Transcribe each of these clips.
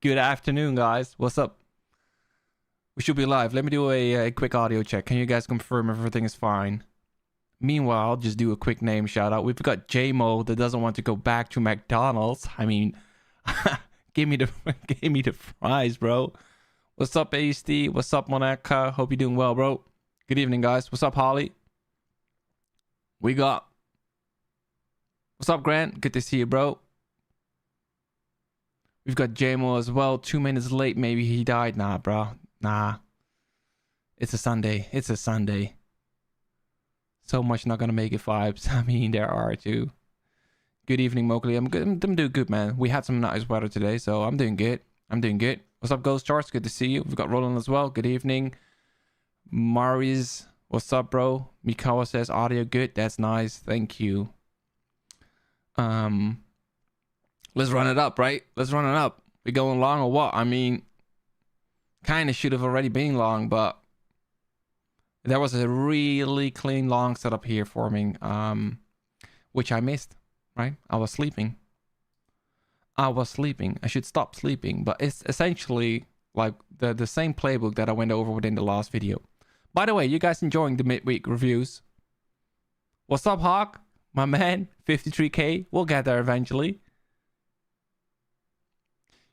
Good afternoon, guys. What's up? We should be live. Let me do a quick audio check. Can you guys confirm everything is fine? Meanwhile, I'll just do a quick name shout out. We've got JMO that doesn't want to go back to McDonald's. I mean, give me the fries, bro. What's up, AST? What's up, Monaca? Hope you're doing well, bro. Good evening, guys. What's up, Holly? What's up, Grant? Good to see you, bro. We've got JMO as well. 2 minutes late. Maybe he died. Nah, bro. Nah. It's a Sunday. So much not gonna make it vibes. I mean, there are too. Good evening, Mowgli. I'm good. I'm doing good, man. We had some nice weather today, so I'm doing good. What's up, Ghost Charts? Good to see you. We've got Roland as well. Good evening. Mari's. What's up, bro? Mikawa says audio good. That's nice. Thank you. Let's run it up, right? We going long or what? I mean, kind of should have already been long, but there was a really clean long setup here forming, which I missed, right? I was sleeping. I should stop sleeping, but it's essentially like the same playbook that I went over within the last video. By the way, you guys enjoying the midweek reviews? What's up, Hawk? My man, 53k. We'll get there eventually.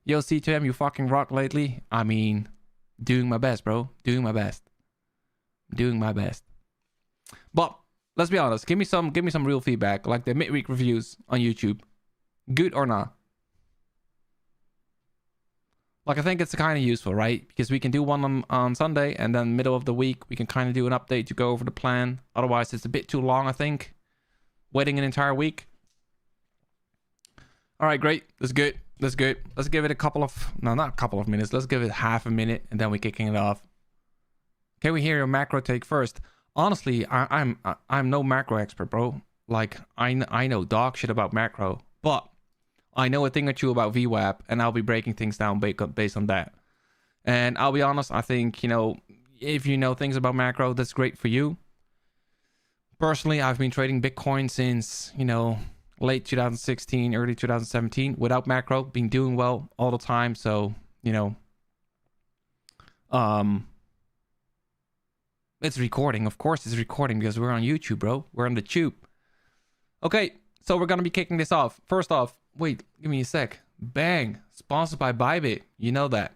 Yo, C2M, you fucking rock lately. I mean, doing my best, bro. Doing my best. But let's be honest. Give me some real feedback, like the midweek reviews on YouTube. Good or not? Like, I think it's kind of useful, right? Because we can do one on Sunday, and then middle of the week we can kind of do an update to go over the plan. Otherwise, it's a bit too long, I think. Waiting an entire week. All right, great. That's good. Let's give it not a couple of minutes. Let's give it half a minute, and then we're kicking it off. Can we hear your macro take first? Honestly, I'm no macro expert, bro. Like, I know dog shit about macro, but I know a thing or two about VWAP, and I'll be breaking things down based on that. And I'll be honest, I think, if you know things about macro, that's great for you. Personally, I've been trading Bitcoin since, late 2016, early 2017 without macro, been doing well all the time. So, it's recording. Of course it's recording because we're on YouTube, bro. We're on the tube. Okay, so we're going to be kicking this off. First off, wait, give me a sec. Bang, sponsored by Bybit. You know that.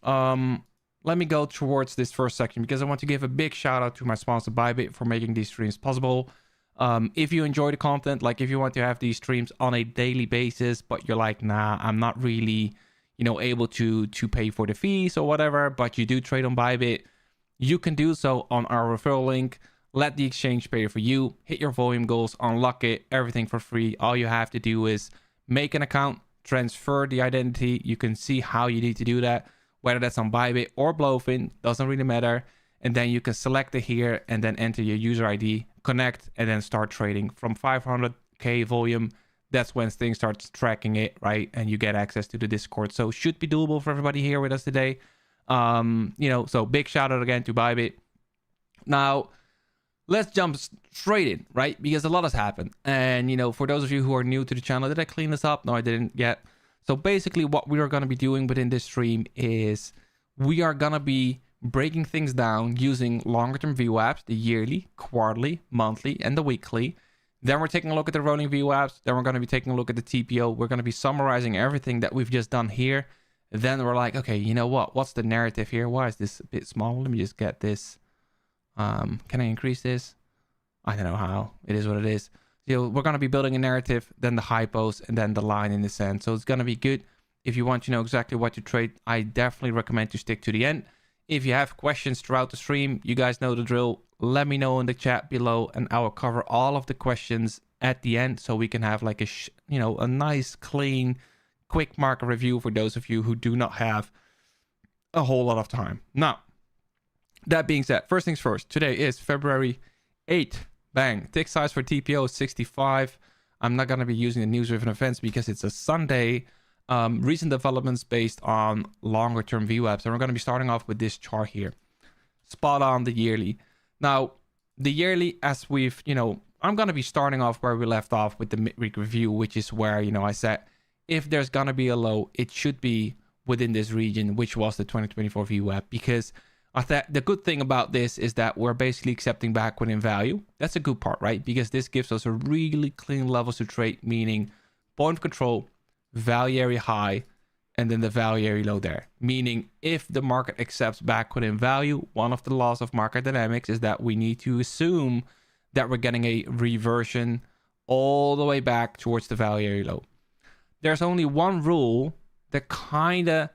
Let me go towards this first section because I want to give a big shout out to my sponsor Bybit for making these streams possible. If you enjoy the content, like if you want to have these streams on a daily basis, but you're like, nah, I'm not really, able to pay for the fees or whatever, but you do trade on Bybit, you can do so on our referral link. Let the exchange pay for you, hit your volume goals, unlock it, everything for free. All you have to do is make an account, transfer the identity. You can see how you need to do that, whether that's on Bybit or Blowfin, doesn't really matter. And then you can select it here and then enter your user ID, connect, and then start trading from 500k volume. That's when things starts tracking it, right? And you get access to the Discord. So should be doable for everybody here with us today. So big shout out again to Bybit. Now, let's jump straight in, right? Because a lot has happened. And, for those of you who are new to the channel, did I clean this up? No, I didn't yet. So basically what we are going to be doing within this stream is we are going to be breaking things down using longer term VWAPs, the yearly, quarterly, monthly, and the weekly. Then we're taking a look at the rolling VWAPs. Then we're going to be taking a look at the TPO. We're going to be summarizing everything that we've just done here. Then we're like, okay, you know what? What's the narrative here? Why is this a bit small? Let me just get this. Can I increase this? I don't know how. It is what it is. We're going to be building a narrative, then the hypos, and then the line in the sand. So it's going to be good. If you want to know exactly what to trade, I definitely recommend to stick to the end. If you have questions throughout the stream, you guys know the drill. Let me know in the chat below, and I will cover all of the questions at the end, so we can have like a nice, clean, quick market review for those of you who do not have a whole lot of time. Now, that being said, first things first. Today is February 8th. Bang. Tick size for TPO is 65. I'm not going to be using the news-driven events because it's a Sunday. Recent developments based on longer term VWAPs. And we're going to be starting off with this chart here. Spot on the yearly. Now, the yearly, as we've, I'm going to be starting off where we left off with the midweek review, which is where, I said, if there's gonna be a low, it should be within this region, which was the 2024 VWAP, because I thought the good thing about this is that we're basically accepting back within value. That's a good part, right? Because this gives us a really clean levels to trade, meaning point of control, value area high, and then the value area low there. Meaning if the market accepts back within value, one of the laws of market dynamics is that we need to assume that we're getting a reversion all the way back towards the value area low. There's only one rule that kind of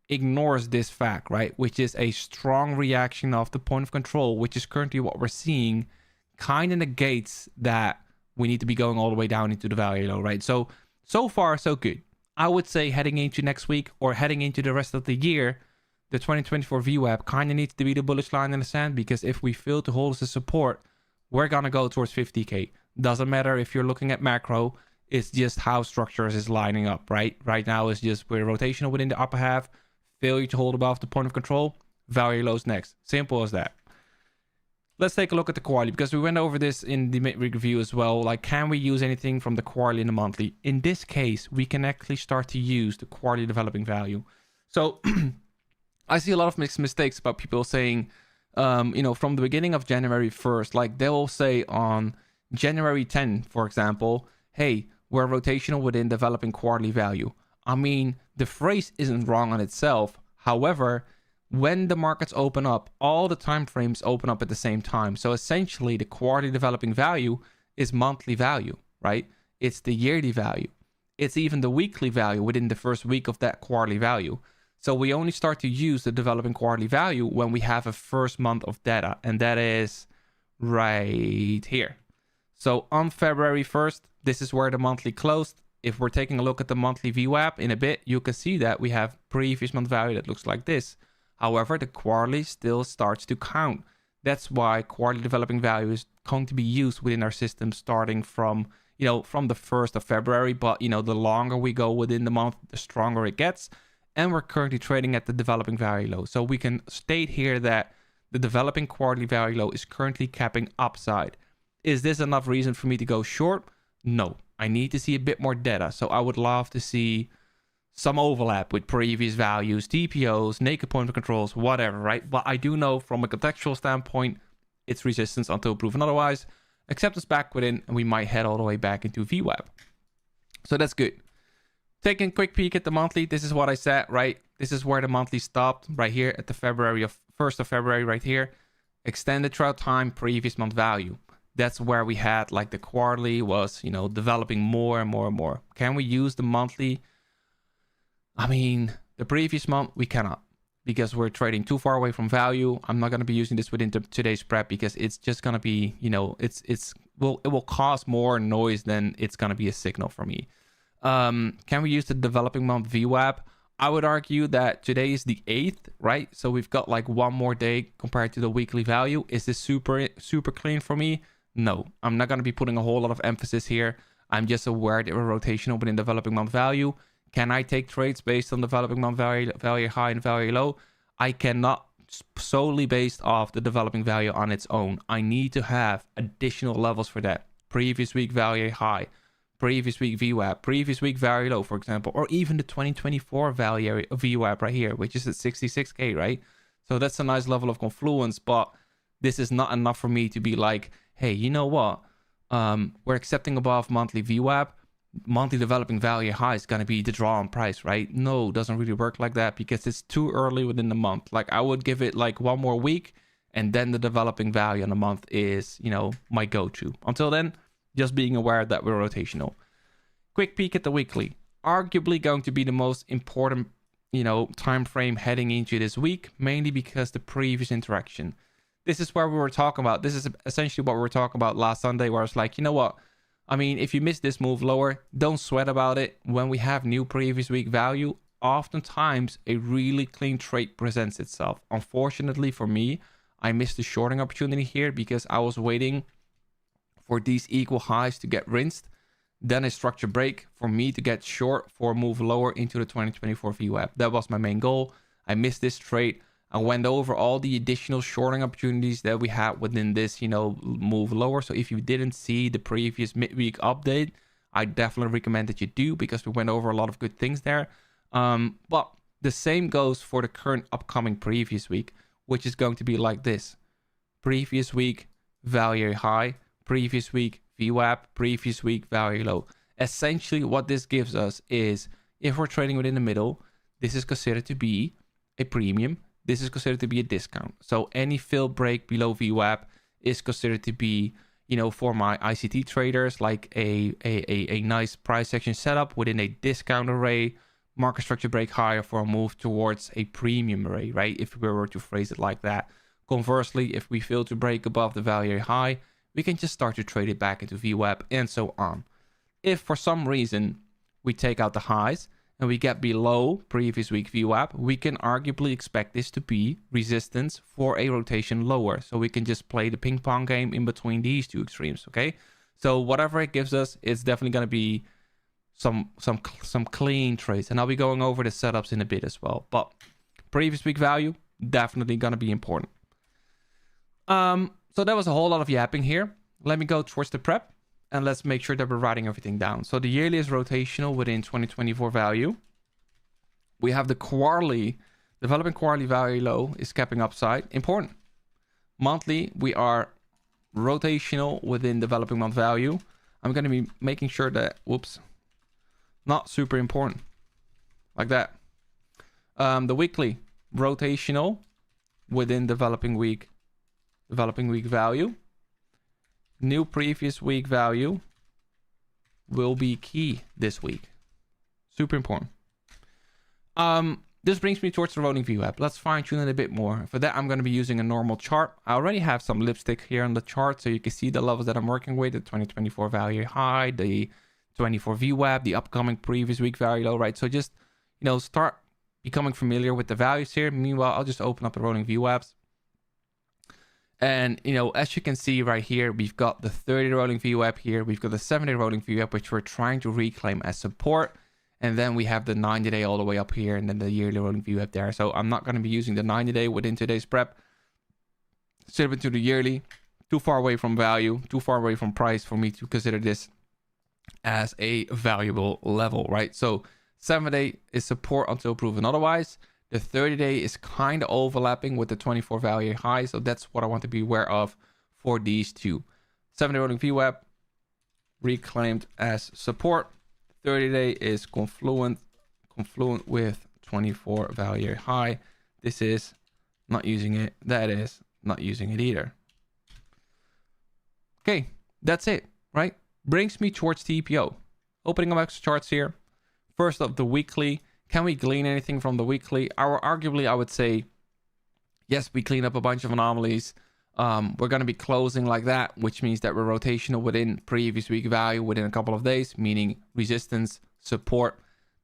ignores this fact, right? Which is a strong reaction of the point of control, which is currently what we're seeing, kind of negates that we need to be going all the way down into the value low, right? So far, so good. I would say heading into next week or heading into the rest of the year, the 2024 VWAP kind of needs to be the bullish line in the sand, because if we fail to hold as a support, we're going to go towards 50K. Doesn't matter if you're looking at macro, it's just how structures is lining up, right? Right now, it's just we're rotational within the upper half, failure to hold above the point of control, value lows next. Simple as that. Let's take a look at the quarterly, because we went over this in the mid-week review as well. Like, can we use anything from the quarterly and the monthly? In this case, we can actually start to use the quarterly developing value. So I see a lot of mixed mistakes about people saying, from the beginning of January 1st, like they will say on January 10, for example, hey, we're rotational within developing quarterly value. I mean, the phrase isn't wrong on itself. However, when the markets open up, all the time frames open up at the same time. So essentially, the quarterly developing value is monthly value, right? It's the yearly value. It's even the weekly value within the first week of that quarterly value. So we only start to use the developing quarterly value when we have a first month of data, and that is right here. So on February 1st, this is where the monthly closed. If we're taking a look at the monthly VWAP in a bit, you can see that we have previous month value that looks like this. However, the quarterly still starts to count. That's why quarterly developing value is going to be used within our system starting from, from the 1st of February. But, the longer we go within the month, the stronger it gets. And we're currently trading at the developing value low. So we can state here that the developing quarterly value low is currently capping upside. Is this enough reason for me to go short? No, I need to see a bit more data. So I would love to see some overlap with previous values, TPOs, naked point of controls, whatever, right? But I do know from a contextual standpoint, it's resistance until proven otherwise. Acceptance back within, and we might head all the way back into VWAP. So that's good. Taking a quick peek at the monthly, this is what I said, right? This is where the monthly stopped, right here at the 1st of February, right here. Extended throughout time, previous month value. That's where we had, like, the quarterly was, developing more and more and more. Can we use the monthly? I mean, the previous month, we cannot, because we're trading too far away from value. I'm not going to be using this within today's prep, because it's just going to be, it will cause more noise than it's going to be a signal for me. Can we use the developing month VWAP? I would argue that today is the 8th, right? So we've got like one more day compared to the weekly value. Is this super clean for me? No, I'm not going to be putting a whole lot of emphasis here. I'm just aware that we're rotational within developing month value. Can I take trades based on developing month value high and value low? I cannot, solely based off the developing value on its own. I need to have additional levels for that. Previous week value high, previous week VWAP, previous week value low, for example, or even the 2024 value area VWAP right here, which is at 66K, right? So that's a nice level of confluence, but this is not enough for me to be like, hey, you know what? We're accepting above monthly VWAP. Monthly developing value high is going to be the draw on price, right? No, it doesn't really work like that, because it's too early within the month. Like, I would give it like one more week, and then the developing value in the month is, my go-to. Until then, just being aware that we're rotational. Quick peek at the weekly. Arguably going to be the most important, time frame heading into this week, mainly because the previous interaction. This is where we were talking about. This is essentially what we were talking about last Sunday, where I was like, you know what? I mean, if you miss this move lower, don't sweat about it. When we have new previous week value, oftentimes a really clean trade presents itself. Unfortunately for me, I missed the shorting opportunity here because I was waiting for these equal highs to get rinsed. Then a structure break for me to get short for a move lower into the 2024 VWAP. That was my main goal. I missed this trade. I went over all the additional shorting opportunities that we had within this, move lower. So if you didn't see the previous midweek update, I definitely recommend that you do because we went over a lot of good things there. But the same goes for the current upcoming previous week, which is going to be like this. Previous week, value high. Previous week, VWAP. Previous week, value low. Essentially, what this gives us is, if we're trading within the middle, this is considered to be a premium. This is considered to be a discount. So any fill break below VWAP is considered to be, you know, for my ICT traders, like a nice price action setup within a discount array, market structure break higher for a move towards a premium array, right? If we were to phrase it like that. Conversely, if we fail to break above the value high, we can just start to trade it back into VWAP and so on. If for some reason we take out the highs and we get below previous week VWAP, we can arguably expect this to be resistance for a rotation lower. So we can just play the ping pong game in between these two extremes, okay? So whatever it gives us, it's definitely going to be some clean trades. And I'll be going over the setups in a bit as well. But previous week value, definitely going to be important. So that was a whole lot of yapping here. Let me go towards the prep. And let's make sure that we're writing everything down. So the yearly is rotational within 2024 value. We have the quarterly, developing quarterly value low is capping upside. Important. Monthly, we are rotational within developing month value. I'm going to be making sure that, whoops, not super important. Like that. The weekly, rotational within developing week value. New previous week value will be key this week. Super important. This brings me towards the rolling VWAP. Let's fine tune it a bit more. For that, I'm going to be using a normal chart. I already have some lipstick here on the chart, so you can see the levels that I'm working with. The 2024 value high, the 24 VWAP, the upcoming previous week value low, right? So just, you know, start becoming familiar with the values here. Meanwhile, I'll just open up the rolling VWAPs. And, you know, as you can see right here, we've got the 30-day rolling VWAP here. We've got the 7-day rolling VWAP, which we're trying to reclaim as support. And then we have the 90-day all the way up here, and then the yearly rolling VWAP there. So I'm not going to be using the 90-day within today's prep. Straight into the yearly. Too far away from value, too far away from price for me to consider this as a valuable level, right? So 7-day is support until proven otherwise. The 30-day is kind of overlapping with the 24 value high. So that's what I want to be aware of for these two. 7-day rolling VWAP reclaimed as support. 30-day is confluent with 24 value high. This is not using it. That is not using it either. Okay, that's it, right? Brings me towards the EPO. Opening up extra charts here. First up, the weekly. Can we glean anything from the weekly? Arguably, I would say, yes, we clean up a bunch of anomalies. We're going to be closing like that, which means that we're rotational within previous week value within a couple of days, meaning resistance, support.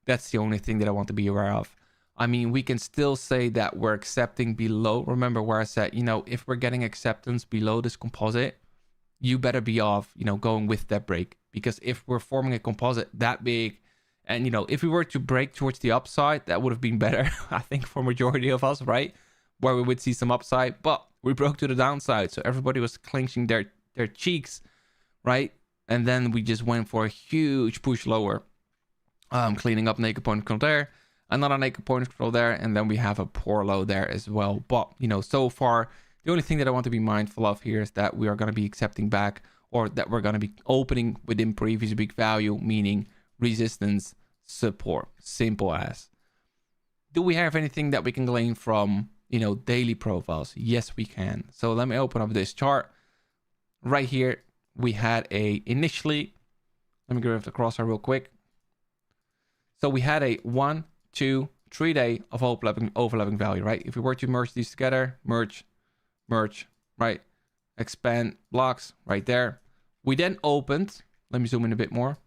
That's the only thing that I want to be aware of. I mean, we can still say that we're accepting below. Remember where I said, you know, if we're getting acceptance below this composite, you better be off, you know, going with that break. Because if we're forming a composite that big, and, you know, if we were to break towards the upside, that would have been better, I think, for majority of us, right? Where we would see some upside, but we broke to the downside. So everybody was clenching their cheeks, right? And then we just went for a huge push lower, cleaning up naked point control there, another naked point control there, and then we have a poor low there as well. But, you know, so far, the only thing that I want to be mindful of here is that we are going to be accepting back, or that we're going to be opening within previous week value, meaning resistance, support. Simple as. Do we have anything that we can glean from, you know, daily profiles? Yes, we can. So let me open up this chart. Right here, we had initially, let me get rid of the crosshair real quick. So we had a 1, 2, 3 day of overlapping value, right? If we were to merge these together, merge, right? Expand blocks right there. We then opened, let me zoom in a bit more.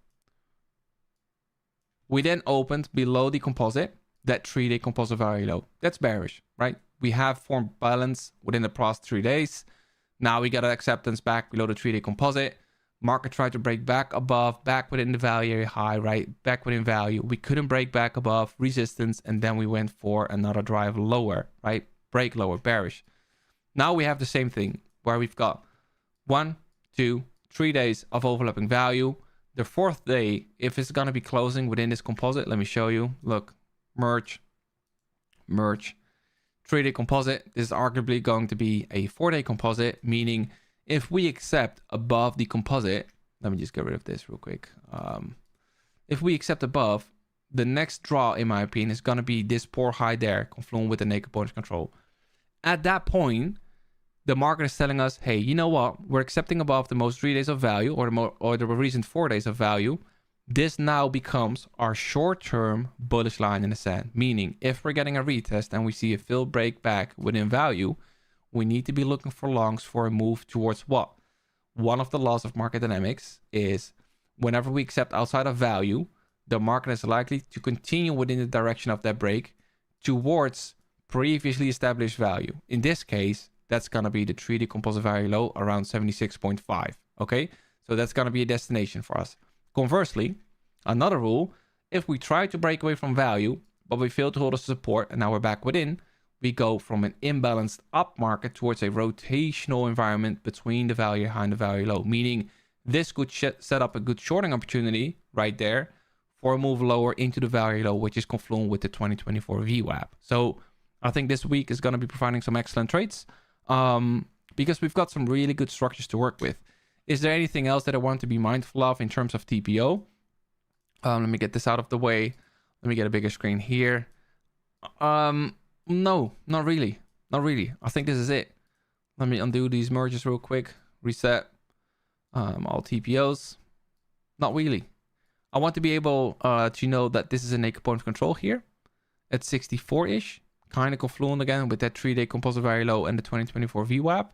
We then opened below the composite, that 3-day composite value low. That's bearish, right? We have formed balance within the past 3 days. Now we got an acceptance back below the 3-day composite. Market tried to break back above, back within the value high, right? Back within value. We couldn't break back above resistance, and then we went for another drive lower, right? Break lower, bearish. Now we have the same thing where we've got 1, 2, 3 days of overlapping value. The fourth day, if it's going to be closing within this composite, let me show you. Look, merge, 3-day composite. This is arguably going to be a 4-day composite, meaning if we accept above the composite, let me just get rid of this real quick. If we accept above, the next draw, in my opinion, is going to be this poor high there, confluent with the naked point of control. At that point, the market is telling us, hey, you know what? We're accepting above the most 3 days of value or the recent 4 days of value. This now becomes our short-term bullish line in the sand. Meaning, if we're getting a retest and we see a fill break back within value, we need to be looking for longs for a move towards what? One of the laws of market dynamics is whenever we accept outside of value, the market is likely to continue within the direction of that break towards previously established value. In this case, that's going to be the 3D composite value low around 76.5. Okay, so that's going to be a destination for us. Conversely, another rule, if we try to break away from value, but we fail to hold a support and now we're back within, we go from an imbalanced up market towards a rotational environment between the value high and the value low, meaning this could set up a good shorting opportunity right there for a move lower into the value low, which is confluent with the 2024 VWAP. So I think this week is going to be providing some excellent trades because we've got some really good structures to work with. Is there anything else that I want to be mindful of in terms of TPO? Let me get this out of the way. Let me get a bigger screen here. No, not really. Not really. I think this is it. Let me undo these merges real quick. Reset. All TPOs. Not really. I want to be able to know that this is a naked point of control here at 64-ish. Kind of confluent again with that 3-day composite very low and the 2024 VWAP.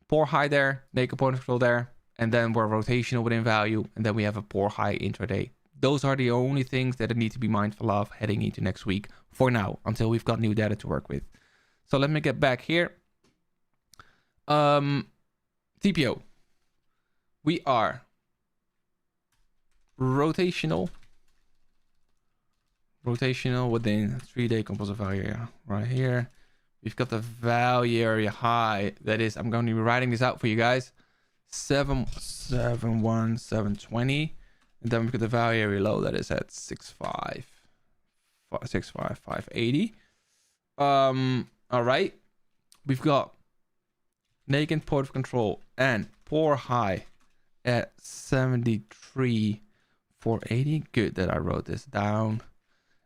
Poor high there, naked point of control there. And then we're rotational within value. And then we have a poor high intraday. Those are the only things that I need to be mindful of heading into next week for now, until we've got new data to work with. So let me get back here. TPO. We are rotational within 3-day composite value area right here. We've got the value area high. That is, I'm going to be writing this out for you guys. 720. And then we've got the value area low that is at 65580. All right. We've got naked point of control and poor high at 73,480. Good that I wrote this down.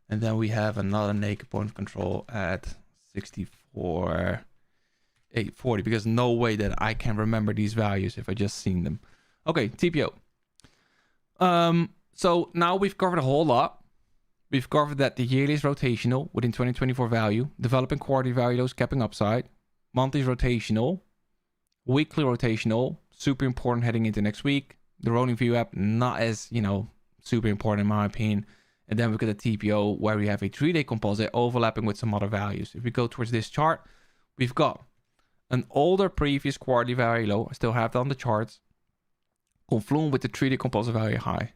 And then we have another naked point of control at 64,840, because no way that I can remember these values if I just seen them. Okay, TPO. So now we've covered a whole lot. We've covered that the yearly is rotational within 2024 value, developing quarterly value lows, capping upside, monthly is rotational, weekly rotational, super important heading into next week. The rolling VWAP, not as, super important in my opinion. And then we've got a TPO where we have a 3-day composite overlapping with some other values. If we go towards this chart, we've got an older previous quarterly value low. I still have that on the charts. Confluent with the 3-day composite value high.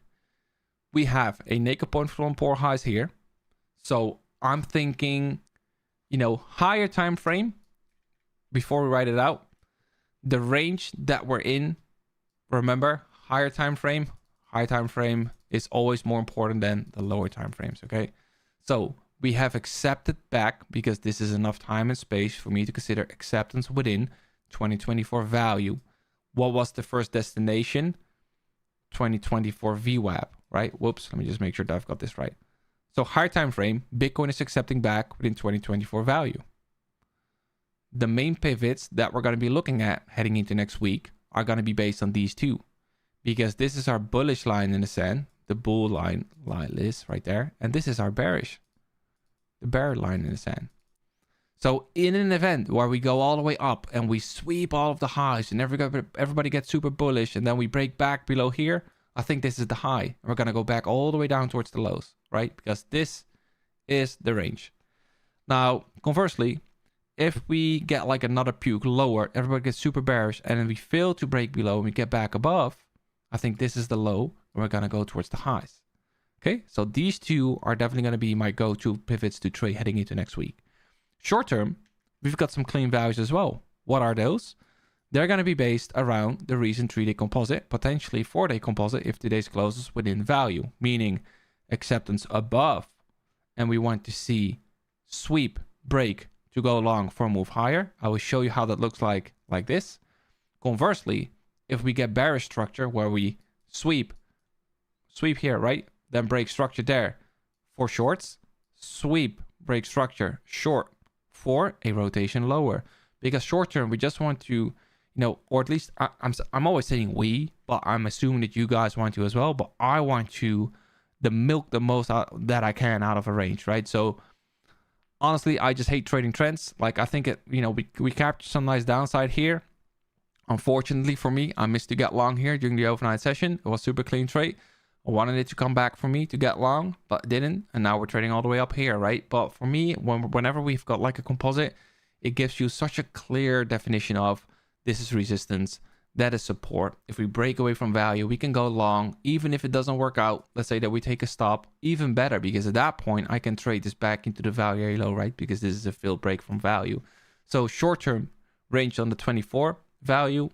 We have a naked point from poor highs here. So I'm thinking, higher time frame before we write it out. The range that we're in, remember, higher time frame is always more important than the lower time frames, okay? So we have accepted back because this is enough time and space for me to consider acceptance within 2024 value. What was the first destination? 2024 VWAP, right? Whoops, let me just make sure that I've got this right. So higher time frame, Bitcoin is accepting back within 2024 value. The main pivots that we're going to be looking at heading into next week are going to be based on these two, because this is our bullish line in the sand, the bull line is right there, and this is our bearish, the bear line in the sand. So in an event where we go all the way up and we sweep all of the highs and everybody gets super bullish and then we break back below here, I think this is the high. We're going to go back all the way down towards the lows, right? Because this is the range. Now, conversely, if we get like another puke lower, everybody gets super bearish and then we fail to break below and we get back above, I think this is the low and we're going to go towards the highs. Okay, so these two are definitely going to be my go-to pivots to trade heading into next week. Short term, we've got some clean values as well. What are those? they're going to be based around the recent 3-day composite, potentially 4-day composite if today's closes within value, meaning acceptance above. And we want to see sweep, break to go long for a move higher. I will show you how that looks like this. Conversely, if we get bearish structure where we sweep here, right? Then break structure there for shorts, sweep, break structure short for a rotation lower. Because short term, we just want to, or at least I'm always saying we, but I'm assuming that you guys want to as well. But I want to milk the most out that I can out of a range, right? So honestly, I just hate trading trends. Like I think we captured some nice downside here. Unfortunately for me, I missed to get long here during the overnight session. It was super clean trade. I wanted it to come back for me to get long, but it didn't. And now we're trading all the way up here, right? But for me, whenever we've got like a composite, it gives you such a clear definition of this is resistance, that is support. If we break away from value, we can go long. Even if it doesn't work out, let's say that we take a stop, even better, because at that point, I can trade this back into the value area low, right? Because this is a failed break from value. So short-term range on the 24 value,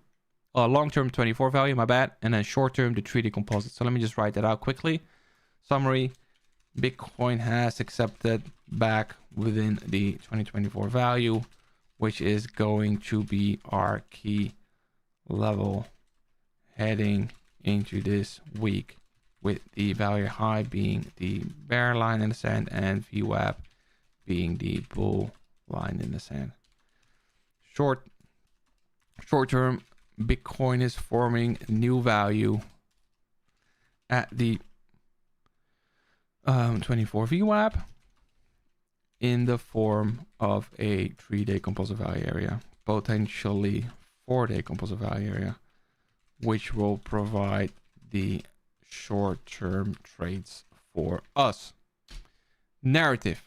long-term 24 value, my bad. And then short-term, the 3-day composite. So let me just write that out quickly. Summary, Bitcoin has accepted back within the 2024 value, which is going to be our key level heading into this week, with the value high being the bear line in the sand and VWAP being the bull line in the sand. Short term, Bitcoin is forming new value at the 24 VWAP in the form of a 3-day composite value area, potentially 4-day composite value area, which will provide the short-term trades for us. Narrative.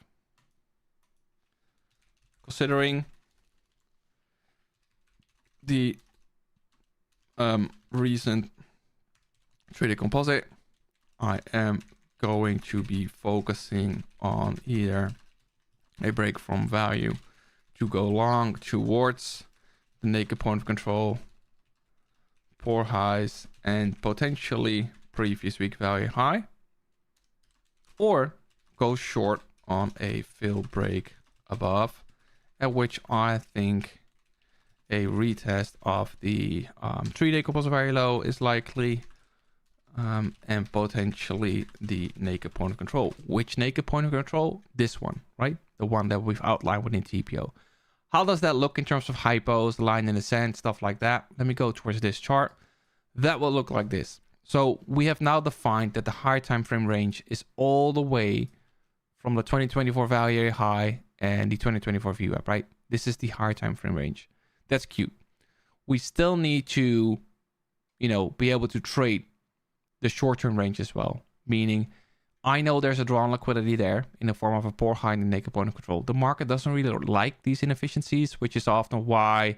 Considering the recent 3-day composite, I am going to be focusing on either a break from value to go long towards the naked point of control, poor highs, and potentially previous week value high, or go short on a failed break above, at which I think a retest of the 3-day composite value low is likely, and potentially the naked point of control. Which naked point of control? This one, right? The one that we've outlined within TPO. How does that look in terms of hypos, line in the sand, stuff like that? Let me go towards this chart. That will look like this. So we have now defined that the higher time frame range is all the way from the 2024 value area high and the 2024 VWAP, right? This is the higher time frame range. That's cute. We still need to, be able to trade the short-term range as well. Meaning, I know there's a drawn liquidity there in the form of a poor high and a naked point of control. The market doesn't really like these inefficiencies, which is often why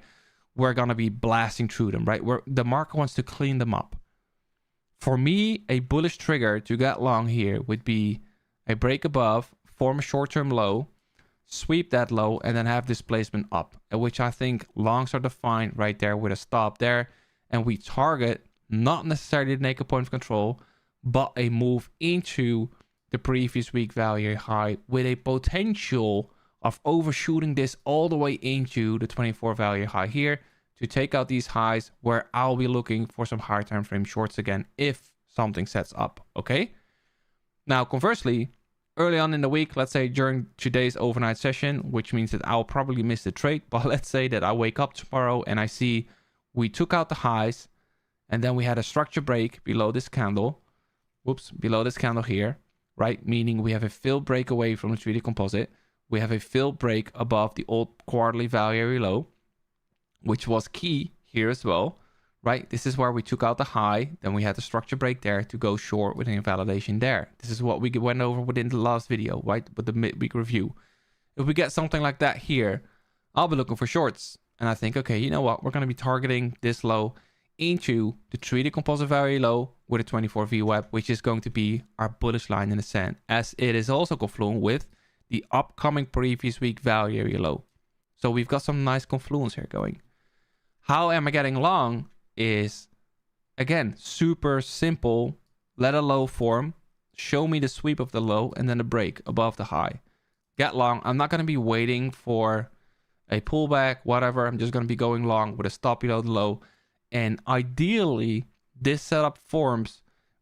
we're going to be blasting through them, right? The market wants to clean them up. For me, a bullish trigger to get long here would be a break above, form a short-term low, sweep that low, and then have displacement up, at which I think longs are defined right there with a stop there. And we target not necessarily the naked point of control, but a move into the previous week value high with a potential of overshooting this all the way into the 24 value high here to take out these highs, where I'll be looking for some higher time frame shorts again if something sets up. Okay. Now, conversely, early on in the week, let's say during today's overnight session, which means that I'll probably miss the trade, but let's say that I wake up tomorrow and I see we took out the highs and then we had a structure break below this candle. Below this candle here, right? Meaning we have a failed break away from the 3-day composite. We have a failed break above the old quarterly value area low, which was key here as well, right? This is where we took out the high. Then we had the structure break there to go short with an invalidation there. This is what we went over within the last video, right? With the midweek review. If we get something like that here, I'll be looking for shorts. And I think, okay, you know what? We're going to be targeting this low into the 3-day composite value low with a 24 VWAP, which is going to be our bullish line in the sand, as it is also confluent with the upcoming previous week value area low. So we've got some nice confluence here going. How am I getting long is, again, super simple. Let a low form, show me the sweep of the low, and then a break above the high. Get long. I'm not going to be waiting for a pullback, whatever. I'm just going to be going long with a stop below the low. And ideally, this setup forms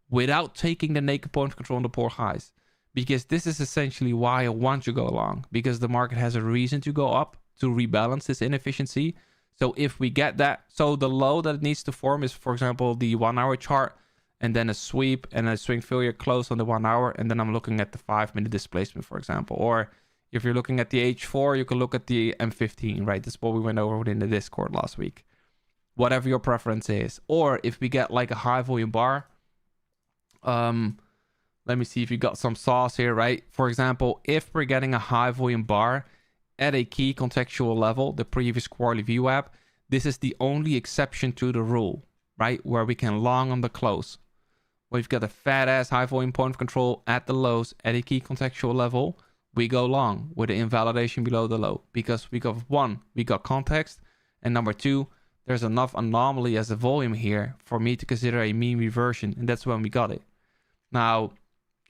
without taking the naked point of control on the poor highs. Because this is essentially why I want to go long. Because the market has a reason to go up to rebalance this inefficiency. So if we get that, so the low that it needs to form is, for example, the 1 hour chart, and then a sweep and a swing failure close on the 1 hour. And then I'm looking at the 5-minute displacement, for example. Or if you're looking at the H4, you can look at the M15, right? That's what we went over within the Discord last week. Whatever your preference is. Or if we get like a high volume bar, let me see if you got some sauce here, right? For example, if we're getting a high volume bar at a key contextual level, the previous quarterly VWAP, this is the only exception to the rule, right? Where we can long on the close. We've got a fat ass high volume point of control at the lows at a key contextual level. We go long with the invalidation below the low because we got one, we got context, and number two, there's enough anomaly as a volume here for me to consider a mean reversion, and that's when we got it. Now,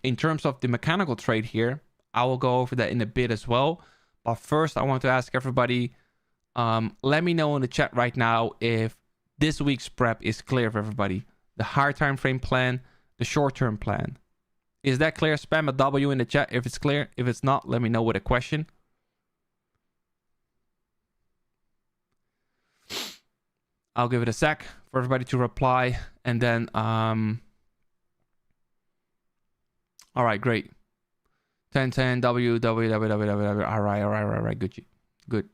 in terms of the mechanical trade here, I will go over that in a bit as well. But first, I want to ask everybody, let me know in the chat right now if this week's prep is clear for everybody. The higher time frame plan, the short-term plan. Is that clear? Spam a W in the chat if it's clear. If it's not, let me know with a question. I'll give it a sec for everybody to reply. And then, all right, great. 1010 W. All right. Good.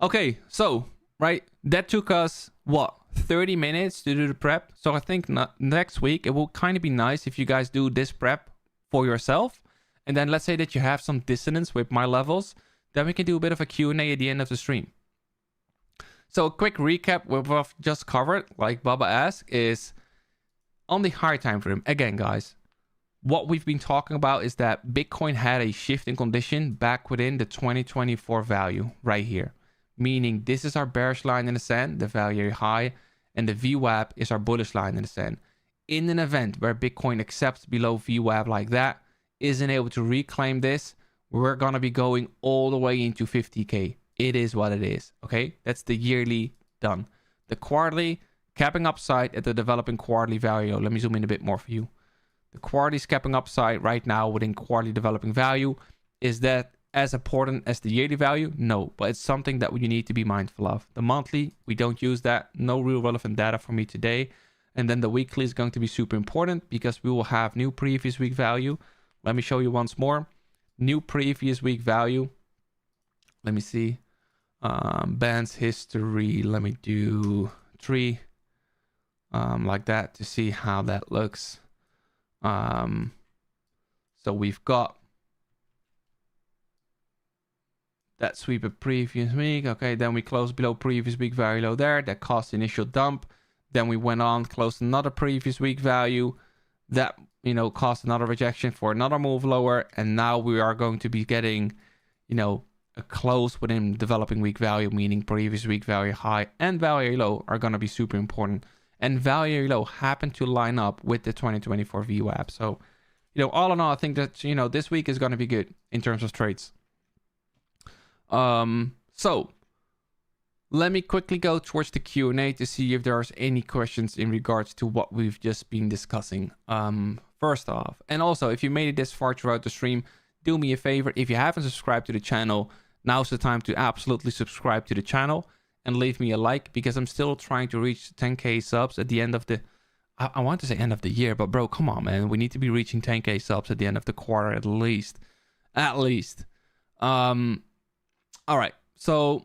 Okay, so, right, that took us, what, 30 minutes to do the prep? So I think next week, it will kind of be nice if you guys do this prep for yourself. And then let's say that you have some dissonance with my levels. Then we can do a bit of a Q&A at the end of the stream. So a quick recap of what I've just covered, like Baba asked, is on the higher time frame. Again, guys, what we've been talking about is that Bitcoin had a shift in condition back within the 2024 value right here. Meaning this is our bearish line in the sand, the value high, and the VWAP is our bullish line in the sand. In an event where Bitcoin accepts below VWAP like that, isn't able to reclaim this, we're going to be going all the way into 50K. It is what it is, okay? That's the yearly done. The quarterly, capping upside at the developing quarterly value. Let me zoom in a bit more for you. The quarterly capping upside right now within quarterly developing value. Is that as important as the yearly value? No, but it's something that you need to be mindful of. The monthly, we don't use that. No real relevant data for me today. And then the weekly is going to be super important because we will have new previous week value. Let me show you once more. New previous week value. Let me see. Bands history. Let me do 3 like that to see how that looks. So we've got that sweep of previous week. Okay, then we closed below previous week value low there. That caused initial dump. Then we went on, closed another previous week value. That, you know, caused another rejection for another move lower. And now we are going to be getting, you know, a close within developing week value, meaning previous week value high and value low are going to be super important. And value low happened to line up with the 2024 VWAP. So, you know, all in all, I think that, you know, this week is going to be good in terms of trades. So let me quickly go towards the Q&A to see if there's any questions in regards to what we've just been discussing. First off, and also if you made it this far throughout the stream, do me a favor. If you haven't subscribed to the channel, now's the time to absolutely subscribe to the channel and leave me a like, because I'm still trying to reach 10k subs at the end of the, I want to say end of the year, but bro, come on, man. We need to be reaching 10k subs at the end of the quarter at least. All right, so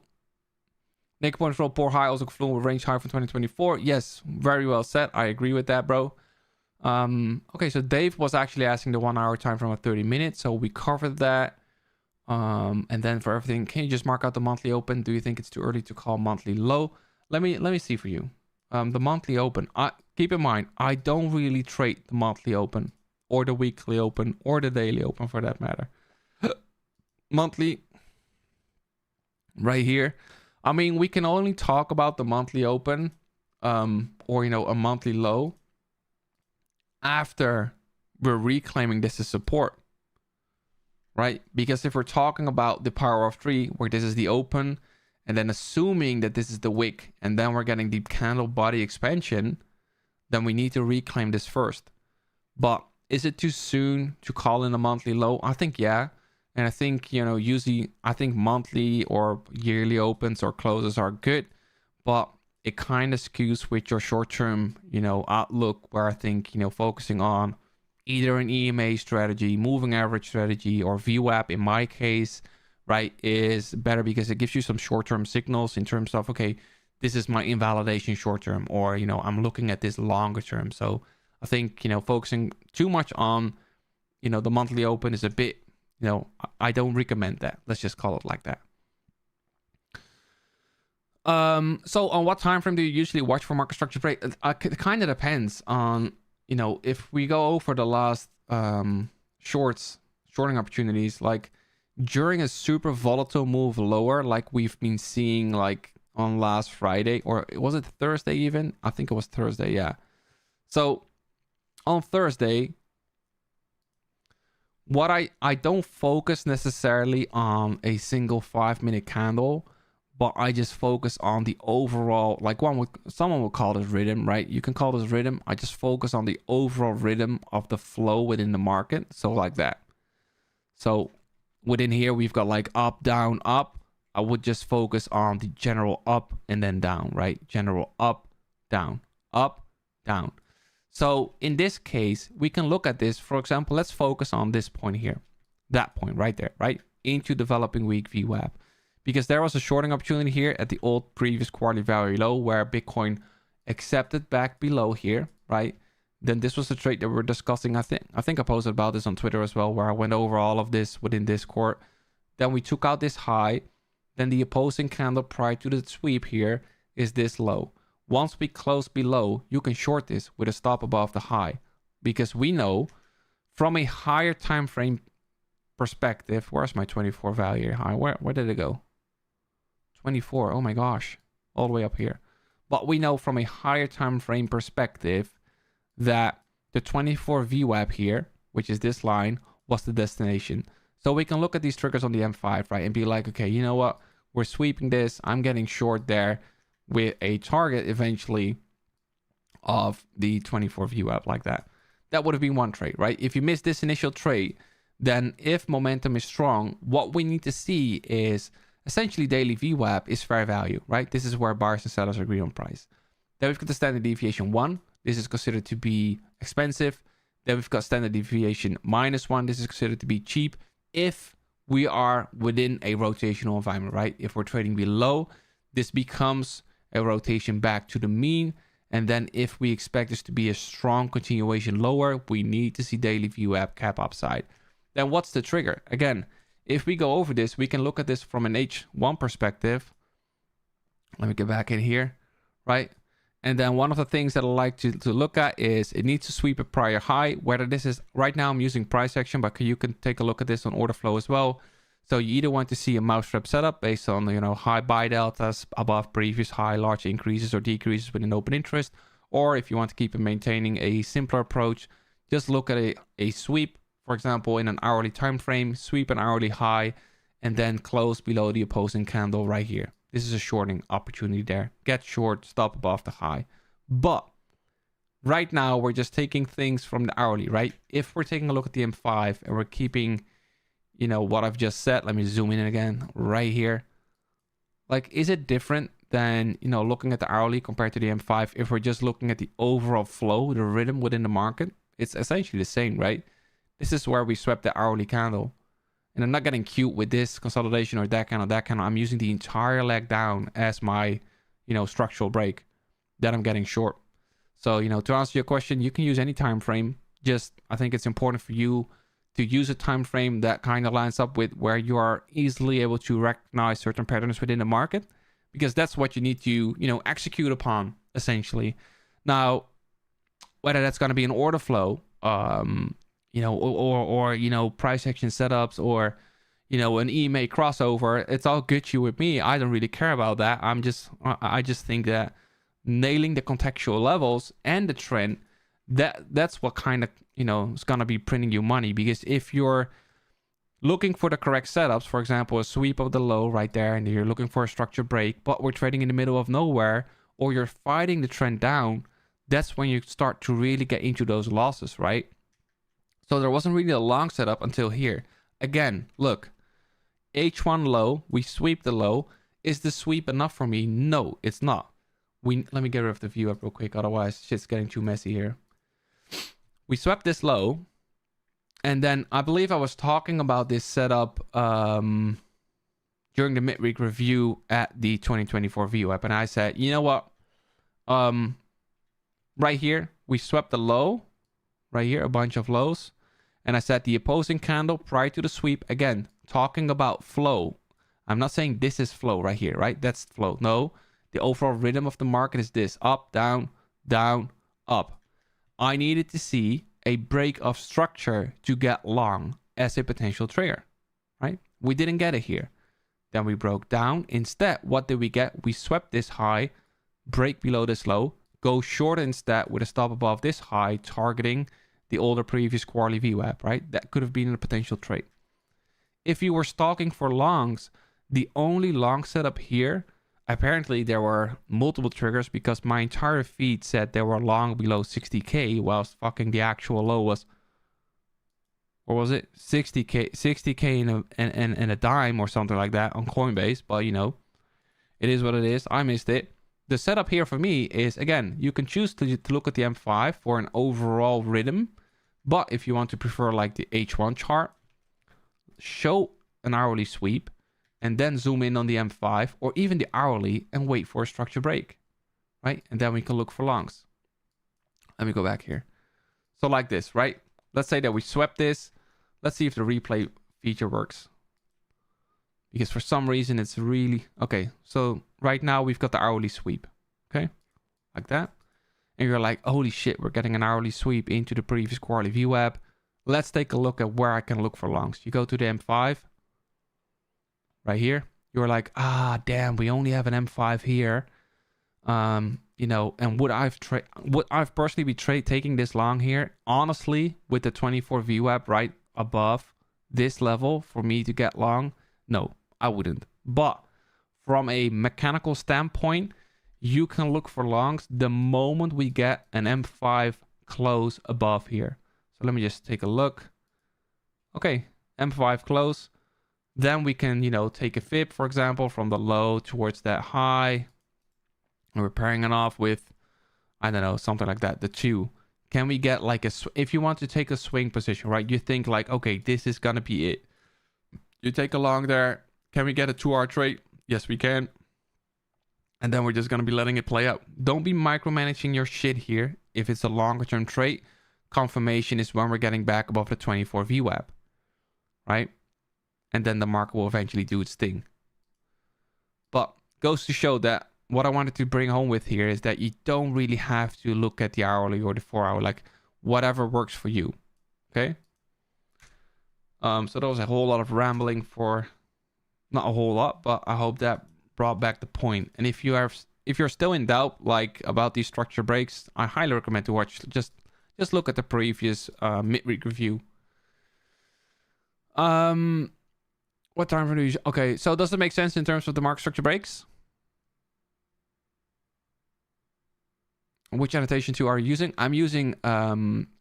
naked point control poor high also confluent with range high from 2024. Yes, very well said. I agree with that, bro. Okay, so Dave was actually asking the 1 hour time frame of 30 minutes, so we covered that. And then for everything, can you just mark out the monthly open? Do you think it's too early to call monthly low? Let me see for you. The monthly open. Keep in mind, I don't really trade the monthly open or the weekly open or the daily open for that matter. Monthly. Right here. I mean, we can only talk about the monthly open, or, you know, a monthly low after we're reclaiming this as support, right? Because if we're talking about the power of three, where this is the open, and then assuming that this is the wick, and then we're getting the candle body expansion, then we need to reclaim this first. But is it too soon to call in a monthly low? I think, yeah. And I think, you know, usually I think monthly or yearly opens or closes are good, but it kind of skews with your short-term, you know, outlook, where I think, you know, focusing on either an EMA strategy, moving average strategy, or VWAP in my case, right, is better, because it gives you some short-term signals in terms of, okay, this is my invalidation short-term, or, you know, I'm looking at this longer term. So I think, you know, focusing too much on, you know, the monthly open is a bit, you know, I don't recommend that. Let's just call it like that. So on what time frame do you usually watch for market structure break? It kind of depends on, you know, if we go over the last shorting opportunities, like during a super volatile move lower, like we've been seeing like on last Friday, or was it Thursday even? I think it was Thursday, yeah. So on Thursday, what I don't focus necessarily on a single 5-minute candle, but I just focus on the overall, like someone would call this rhythm, right? You can call this rhythm. I just focus on the overall rhythm of the flow within the market. So like that. So within here, we've got like up, down, up. I would just focus on the general up and then down, right? General up, down, up, down. So in this case, we can look at this. For example, let's focus on this point here. That point right there, right? Into developing week VWAP. Because there was a shorting opportunity here at the old previous quarterly value low, where Bitcoin accepted back below here, right? Then this was the trade that we're discussing. I think I posted about this on Twitter as well, where I went over all of this within Discord. Then we took out this high. Then the opposing candle prior to the sweep here is this low. Once we close below, you can short this with a stop above the high, because we know from a higher time frame perspective, where's my 24 value high? Where did it go? 24. Oh my gosh, all the way up here. But we know from a higher time frame perspective that the 24 VWAP here, which is this line, was the destination. So we can look at these triggers on the M5, right, and be like, okay, you know what? We're sweeping this. I'm getting short there with a target eventually of the 24 VWAP like that. That would have been one trade, right? If you miss this initial trade, then if momentum is strong, what we need to see is essentially daily VWAP is fair value, right? This is where buyers and sellers agree on price. Then we've got the standard deviation 1. This is considered to be expensive. Then we've got standard deviation -1. This is considered to be cheap if we are within a rotational environment, right? If we're trading below, this becomes a rotation back to the mean. And then if we expect this to be a strong continuation lower, we need to see daily VWAP cap upside. Then what's the trigger? Again, if we go over this, we can look at this from an H1 perspective. Let me get back in here, right? And then one of the things that I like to look at is it needs to sweep a prior high, whether this is, right now I'm using price action, but you can take a look at this on order flow as well. So you either want to see a mousetrap setup based on, you know, high buy deltas above previous high, large increases or decreases within open interest. Or if you want to keep maintaining a simpler approach, just look at a sweep, for example, in an hourly time frame, sweep an hourly high, and then close below the opposing candle right here. This is a shorting opportunity there. Get short, stop above the high. But right now, we're just taking things from the hourly, right? If we're taking a look at the M5 and we're keeping, you know, what I've just said, let me zoom in again right here. Like, is it different than, you know, looking at the hourly compared to the M5 if we're just looking at the overall flow, the rhythm within the market? It's essentially the same, right? This is where we swept the hourly candle. And I'm not getting cute with this consolidation or that candle, that candle. I'm using the entire leg down as my, you know, structural break. Then I'm getting short. So, you know, to answer your question, you can use any time frame. Just, I think it's important for you to use a time frame that kind of lines up with where you are easily able to recognize certain patterns within the market, because that's what you need to, you know, execute upon essentially. Now, whether that's going to be an order flow, you know, or you know, price action setups, or, you know, an EMA crossover, it's all Gucci with me. I don't really care about that. I just think that nailing the contextual levels and the trend, that's what kind of, you know, is gonna be printing you money. Because if you're looking for the correct setups, for example, a sweep of the low right there, and you're looking for a structure break, but we're trading in the middle of nowhere, or you're fighting the trend down, that's when you start to really get into those losses, right? So there wasn't really a long setup until here. Again, look, H1 low, we sweep the low. Is the sweep enough for me? No, it's not. Let me get rid of the VWAP real quick, otherwise shit's getting too messy here. We swept this low, and then I believe I was talking about this setup during the midweek review at the 2024 VWAP, and I said, you know what? Right here, we swept the low, right here, a bunch of lows, and I said the opposing candle prior to the sweep, again, talking about flow. I'm not saying this is flow right here, right? That's flow. No, the overall rhythm of the market is this: up, down, down, up. I needed to see a break of structure to get long as a potential trader, right? We didn't get it here. Then we broke down. Instead, what did we get? We swept this high, break below this low, go short instead with a stop above this high, targeting the older previous quarterly VWAP, right? That could have been a potential trade. If you were stalking for longs, the only long setup here, apparently there were multiple triggers, because my entire feed said they were long below 60k, whilst fucking the actual low was, or was it 60k and a dime or something like that on Coinbase. But you know, it is what it is. I missed it. The setup here for me is, again, you can choose to look at the M5 for an overall rhythm, but if you want to prefer like the H1 chart, show an hourly sweep and then zoom in on the M5 or even the hourly and wait for a structure break, right? And then we can look for longs. Let me go back here. So like this, right? Let's say that we swept this. Let's see if the replay feature works, because for some reason it's really okay. So right now we've got the hourly sweep, okay, like that. And you're like, holy shit, we're getting an hourly sweep into the previous quarterly VWAP. Let's take a look at where I can look for longs. You go to the M5 right here. You're like, ah, damn, we only have an M5 here. You know, and would I've personally be taking this long here? Honestly, with the 24 VWAP right above this level for me to get long, no, I wouldn't. But from a mechanical standpoint, you can look for longs the moment we get an M5 close above here. So let me just take a look. Okay, M5 close. Then we can, you know, take a fib, for example, from the low towards that high. And we're pairing it off with, I don't know, something like that, the 2. Can we get like if you want to take a swing position, right? You think like, okay, this is going to be it. You take a long there. Can we get a 2-hour trade? Yes, we can. And then we're just going to be letting it play out. Don't be micromanaging your shit here. If it's a longer term trade, confirmation is when we're getting back above the 24 VWAP, right? And then the market will eventually do its thing. But goes to show that what I wanted to bring home with here is that you don't really have to look at the hourly or the 4-hour, like whatever works for you, okay? So that was a whole lot of rambling for, not a whole lot, but I hope that brought back the point. And if you're still in doubt, like about these structure breaks, I highly recommend to watch. Just look at the previous midweek review. What time frame do you? Okay, so does it make sense in terms of the market structure breaks? Which annotation tool are you using? I'm using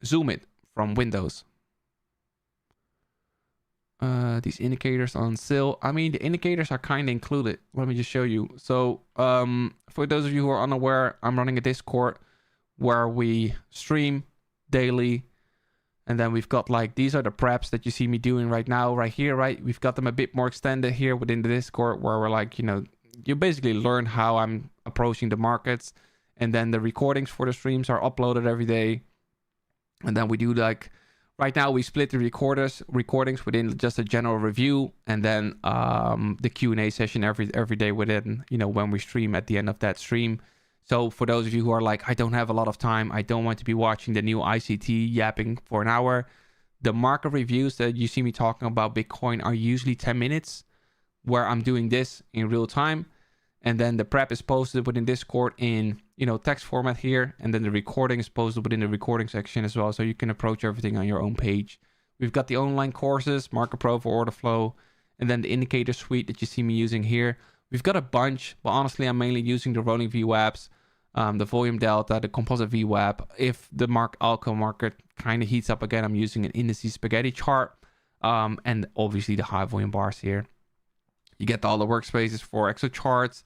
Zoom It from Windows. These indicators on sale. I mean, the indicators are kind of included. Let me just show you. So for those of you who are unaware, I'm running a Discord where we stream daily. And then we've got like, these are the preps that you see me doing right now, right here, right? We've got them a bit more extended here within the Discord, where we're like, you know, you basically learn how I'm approaching the markets. And then the recordings for the streams are uploaded every day. And then we do like, right now we split the recordings within just a general review. And then the Q&A session every day within, you know, when we stream at the end of that stream. So for those of you who are like, I don't have a lot of time, I don't want to be watching the new ICT yapping for an hour, The market reviews that you see me talking about Bitcoin are usually 10 minutes where I'm doing this in real time. And then the prep is posted within Discord in, you know, text format here. And then the recording is posted within the recording section as well. So you can approach everything on your own page. We've got the online courses, Market Pro for order flow, and then the indicator suite that you see me using here. We've got a bunch, but honestly, I'm mainly using the rolling VWAPs, the volume delta, the composite VWAP. If the altcoin market kind of heats up again, I'm using an indices spaghetti chart, and obviously the high volume bars here. You get all the workspaces for exo charts.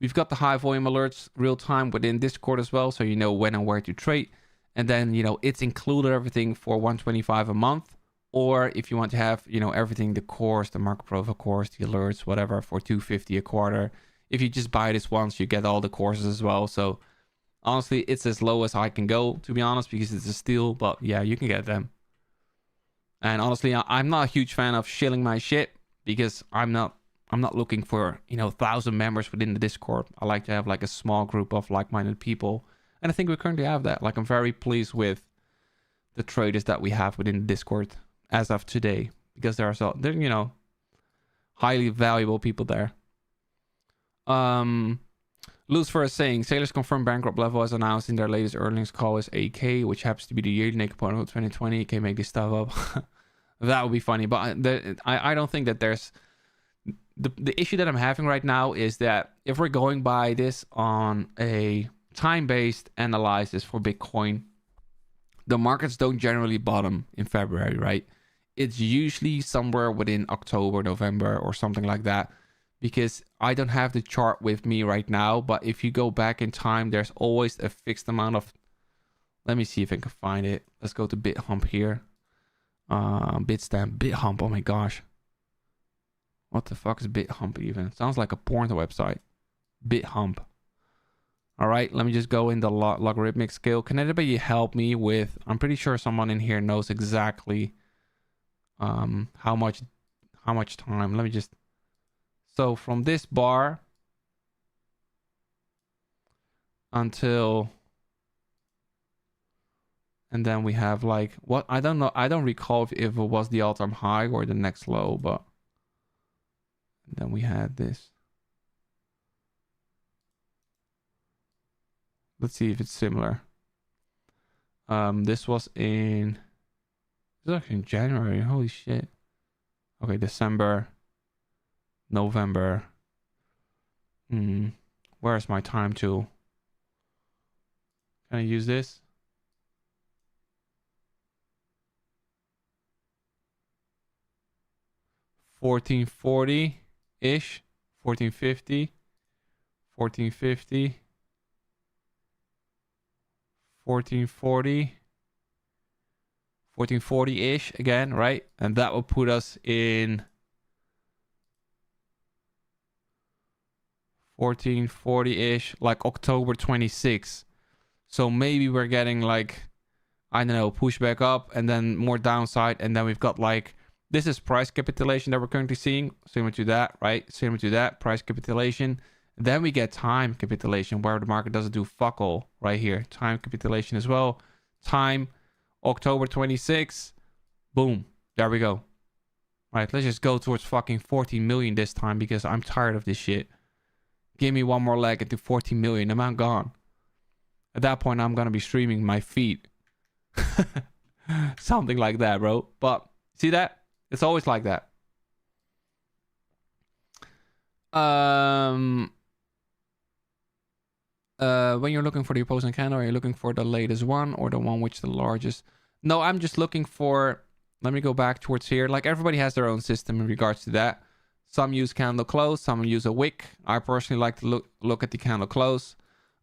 We've got the high volume alerts real time within Discord as well, so you know when and where to trade. And then, you know, it's included everything for $125 a month. Or if you want to have, you know, everything, the course, the market profile course, the alerts, whatever, for $250 a quarter. If you just buy this once, you get all the courses as well. So honestly, it's as low as I can go, to be honest, because it's a steal. But yeah, you can get them. And honestly, I'm not a huge fan of shilling my shit, because I'm not looking for, you know, 1,000 members within the Discord. I like to have like a small group of like-minded people. And I think we currently have that. Like, I'm very pleased with the traders that we have within the Discord as of today, because they're, you know, highly valuable people there. Lucifer is saying, Sailors confirmed bankrupt level as announced in their latest earnings call is 8K, which happens to be the yearly naked point of 2020. Can make this stuff up. That would be funny, but I don't think that there's... The issue that I'm having right now is that if we're going by this on a time-based analysis for Bitcoin, the markets don't generally bottom in February, right? It's usually somewhere within October, November, or something like that, because I don't have the chart with me right now. But if you go back in time, there's always a fixed amount of... Let me see if I can find it. Let's go to BitHump here. Bitstamp, BitHump, oh my gosh. What the fuck is BitHump even? Sounds like a porn website. BitHump. All right, let me just go in the logarithmic scale. Can anybody help me with... I'm pretty sure someone in here knows exactly how much time. Let me just... So from this bar until... And then we have like... What? I don't know. I don't recall if it was the all-time high or the next low, but... And then we had this. Let's see if it's similar. This was in... This was actually in January. Holy shit. Okay, December. November. Where's my time tool? Can I use this? $14.40-ish. 14.50. 14.50. 1440, 1440-ish again, right? And that will put us in 1440-ish, like October 26. So maybe we're getting like, I don't know, push back up and then more downside. And then we've got like, this is price capitulation that we're currently seeing. Similar to that, right? Similar to that, price capitulation. Then we get time capitulation where the market doesn't do fuck all right here. Time capitulation as well. Time, October 26. Boom. There we go. Right, let's just go towards fucking 14 million this time because I'm tired of this shit. Give me one more leg into 14 million and I'm gone. At that point, I'm going to be streaming my feet. Something like that, bro. But see that? It's always like that. When you're looking for the opposing candle, are you looking for the latest one or the one which the largest? No, I'm just looking for... Let me go back towards here. Like, everybody has their own system in regards to that. Some use candle close, some use a wick. I personally like to look at the candle close.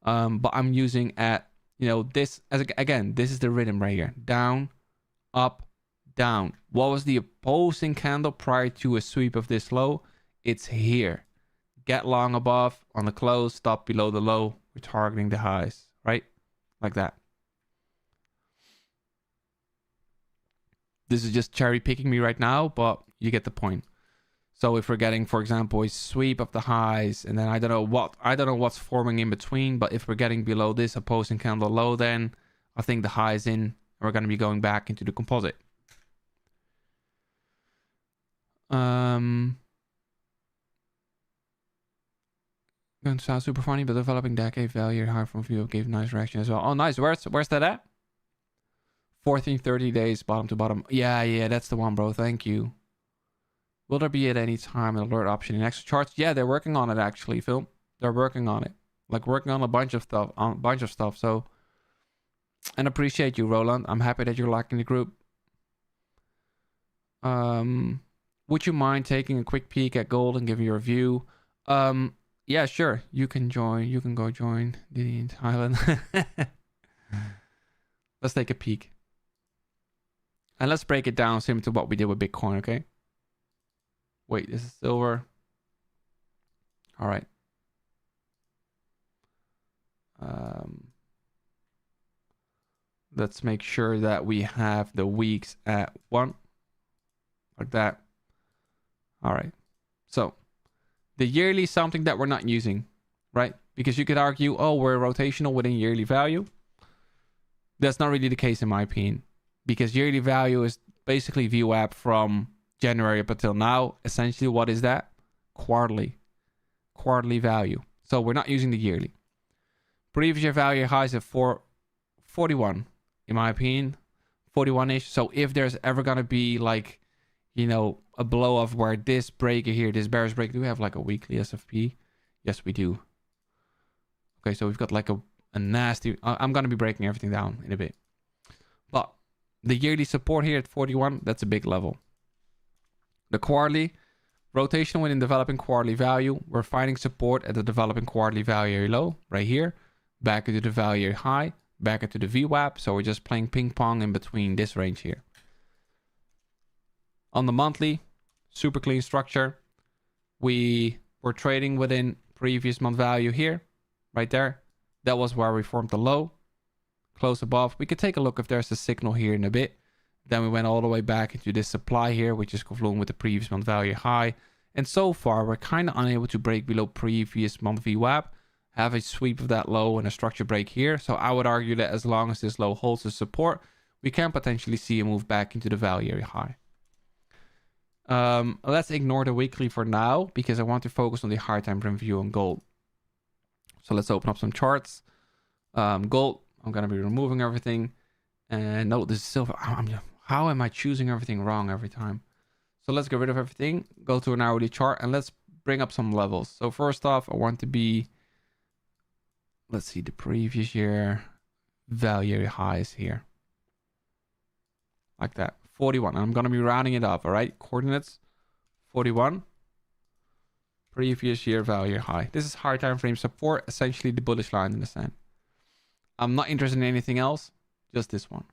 But I'm using at, you know, this... Again, this is the rhythm right here. Down, up, down. What was the opposing candle prior to a sweep of this low? It's here. Get long above on the close, stop below the low. We're targeting the highs, right? Like that. This is just cherry picking me right now, but you get the point. So if we're getting, for example, a sweep of the highs, and then I don't know what's forming in between, but if we're getting below this opposing candle low, then I think the high is in, and we're going to be going back into the composite. Going to sound super funny, but developing decade value high from view gave nice reaction as well. Oh, nice. Where's that at? 14, 30 days, bottom to bottom. Yeah, that's the one, bro. Thank you. Will there be at any time an alert option in extra charts? Yeah, they're working on it actually, Phil. They're working on it. Like working on a bunch of stuff. So, and appreciate you, Roland. I'm happy that you're liking the group. Would you mind taking a quick peek at gold and giving your review? Yeah, sure. You can join. You can go join Diddy in Thailand. Let's take a peek. And let's break it down similar to what we did with Bitcoin, okay? Wait, this is silver. All right. Let's make sure that we have the weeks at 1. Like that. All right. So the yearly is something that we're not using, right? Because you could argue, oh, we're rotational within yearly value. That's not really the case in my opinion. Because yearly value is basically VWAP from January up until now. Essentially, what is that? Quarterly value. So we're not using the yearly. Previous year value highs at 41, in my opinion. 41-ish. So if there's ever going to be like, you know, a blow off where this breaker here, this bearish break, do we have like a weekly SFP? Yes, we do. Okay, so we've got like a nasty, I'm going to be breaking everything down in a bit. But the yearly support here at 41, that's a big level. The quarterly, rotation within developing quarterly value. We're finding support at the developing quarterly value low right here. Back into the value high, back into the VWAP. So we're just playing ping pong in between this range here. On the monthly, super clean structure. We were trading within previous month value here, right there. That was where we formed the low. Close above. We could take a look if there's a signal here in a bit. Then we went all the way back into this supply here, which is confluent with the previous month value high. And so far, we're kind of unable to break below previous month VWAP. Have a sweep of that low and a structure break here. So I would argue that as long as this low holds the support, we can potentially see a move back into the value area high. Let's ignore the weekly for now because I want to focus on the higher time frame view on gold. So let's open up some charts. Gold, I'm going to be removing everything. And no, this is silver. How am I choosing everything wrong every time? So let's get rid of everything. Go to an hourly chart and let's bring up some levels. So first off, I want to be, let's see, the previous year value highs here. Like that. 41. I'm going to be rounding it up, all right? Coordinates, 41. Previous year value high. This is higher time frame support, essentially the bullish line in the sand. I'm not interested in anything else, just this one.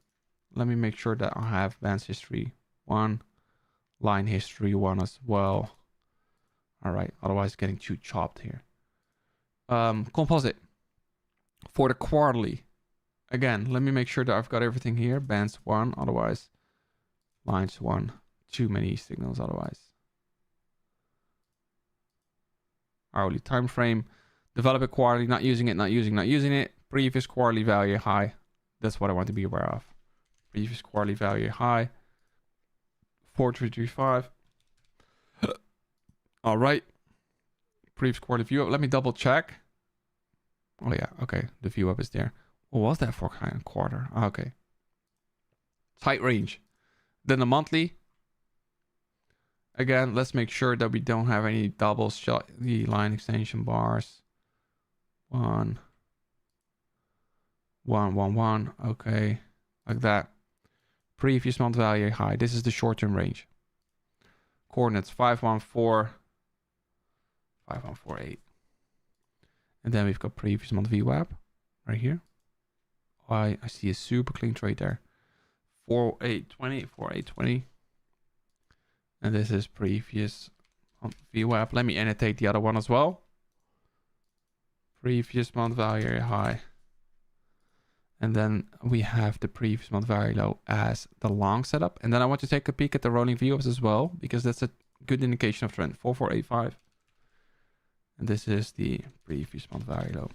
Let me make sure that I have advanced history 1, line history 1 as well. All right, otherwise getting too chopped here. Composite for the quarterly. Again, let me make sure that I've got everything here. Bands 1, otherwise lines 1. Too many signals otherwise. Hourly time frame. Develop a quarterly, not using it. Previous quarterly value high. That's what I want to be aware of. Previous quarterly value high. 4335. All right. Previous quarterly view up. Let me double check. Oh yeah, okay. The view up is there. What was that for kind of quarter? Okay. Tight range. Then the monthly. Again, let's make sure that we don't have any double shot. The line extension bars. 1, 1, 1, 1. Okay. Like that. Previous month value high. This is the short-term range. Coordinates 514. 5148. And then we've got previous month VWAP right here. Oh, I see a super clean trade there. 4820, 4820. And this is previous month VWAP. Let me annotate the other one as well. Previous month value high. And then we have the previous month value low as the long setup. And then I want to take a peek at the rolling VWAPs as well, because that's a good indication of trend. 4485. And this is the previous month value low.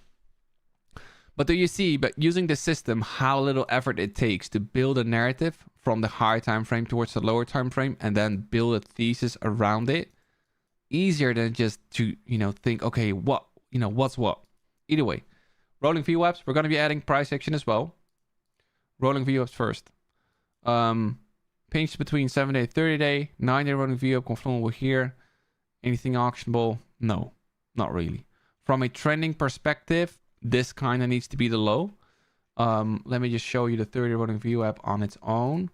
But do you see, but using the system, how little effort it takes to build a narrative from the higher time frame towards the lower time frame and then build a thesis around it? Easier than just to, think, okay, what's what? Either way, rolling VWAPs, we're going to be adding price action as well. Rolling VWAPs first. Pinch between 7-day, 30-day, 9-day rolling VWAP conformable here. Anything auctionable? No, not really. From a trending perspective, this kind of needs to be the low. Let me just show you the 30-day rolling VWAP on its own.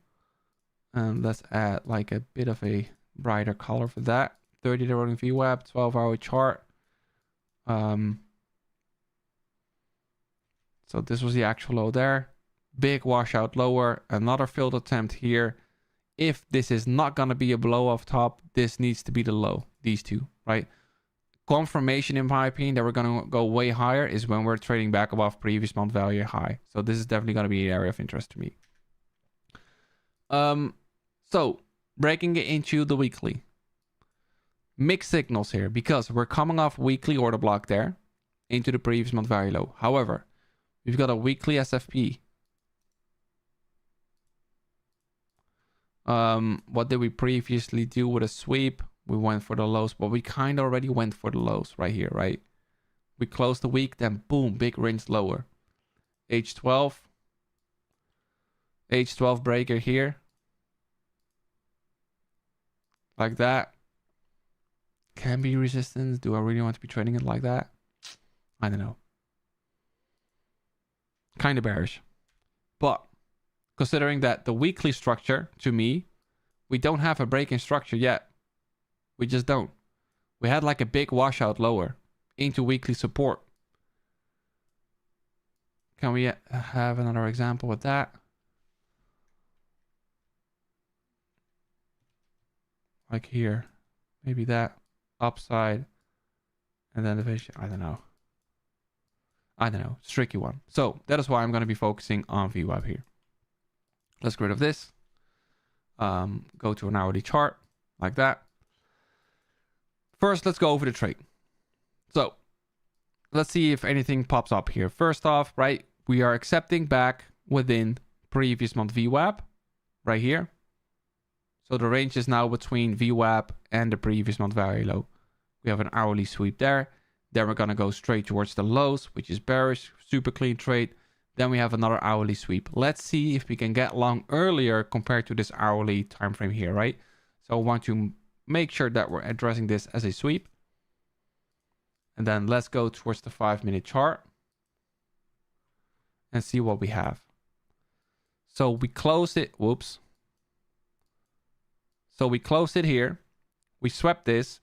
Let's add like a bit of a brighter color for that. 30-day rolling VWAP, 12-hour chart. So this was the actual low there. Big washout lower. Another failed attempt here. If this is not going to be a blow off top, this needs to be the low. These two, right? Confirmation, in my opinion, that we're going to go way higher is when we're trading back above previous month value high. So this is definitely going to be an area of interest to me. So breaking it into the weekly. Mixed signals here because we're coming off weekly order block there into the previous month value low. However, we've got a weekly SFP. What did we previously do with a sweep? We went for the lows, but we kind of already went for the lows right here, right? We closed the week, then boom, big range lower. H12 breaker here. Like that. Can be resistance. Do I really want to be trading it like that? I don't know. Kind of bearish. But considering that the weekly structure, to me, we don't have a break in structure yet. We just don't. We had like a big washout lower into weekly support. Can we have another example with that? Like here. Maybe that. Upside. And then the vision. I don't know. It's a tricky one. So that is why I'm going to be focusing on VWAP here. Let's get rid of this. Go to an hourly chart. Like that. First, let's go over the trade. So let's see if anything pops up here. First off, right, we are accepting back within previous month VWAP right here. So the range is now between VWAP and the previous month value low. We have an hourly sweep there. Then we're going to go straight towards the lows, which is bearish, super clean trade. Then we have another hourly sweep. Let's see if we can get long earlier compared to this hourly time frame here, right? So I want to make sure that we're addressing this as a sweep. And then let's go towards the 5-minute chart and see what we have. So we closed it. Whoops. So we closed it here. We swept this.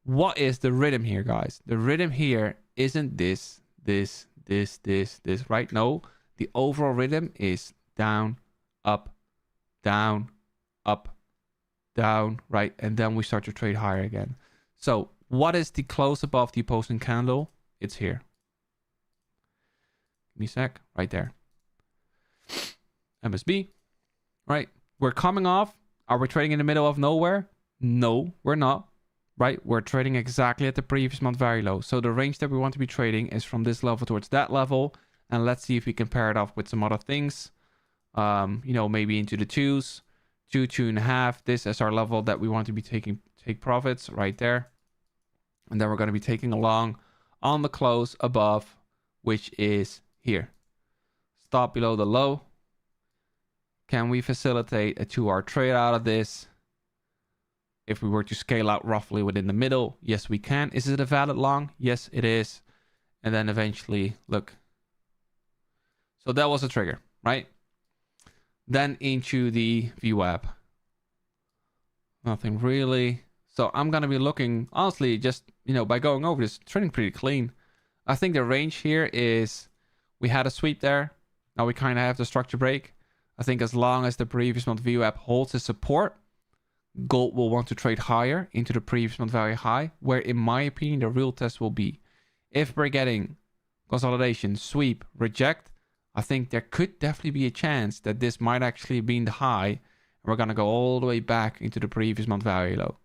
What is the rhythm here, guys? The rhythm here isn't this, right? No, the overall rhythm is down, up, down, right? And then we start to trade higher again. So what is the close above the opposing candle? It's here. Give me a sec. Right there. MSB. Right? We're coming off. Are we trading in the middle of nowhere? No, we're not. Right? We're trading exactly at the previous month value low. So the range that we want to be trading is from this level towards that level. And let's see if we can pair it off with some other things. Maybe into the 2s. 2.5. This is our level that we want to be take profits right there. And then we're going to be taking along on the close above, which is here. Stop below the low. Can we facilitate a 2-hour trade out of this? If we were to scale out roughly within the middle, yes, we can. Is it a valid long? Yes, it is. And then eventually, look. So that was a trigger, right? Then into the VWAP. Nothing really. So I'm going to be looking, honestly, just, by going over this, trading pretty clean. I think the range here is, we had a sweep there. Now we kind of have the structure break. I think as long as the previous month VWAP holds its support, gold will want to trade higher into the previous month value high, where in my opinion the real test will be. If we're getting consolidation, sweep, reject, I think there could definitely be a chance that this might actually be the high, and we're going to go all the way back into the previous month value low,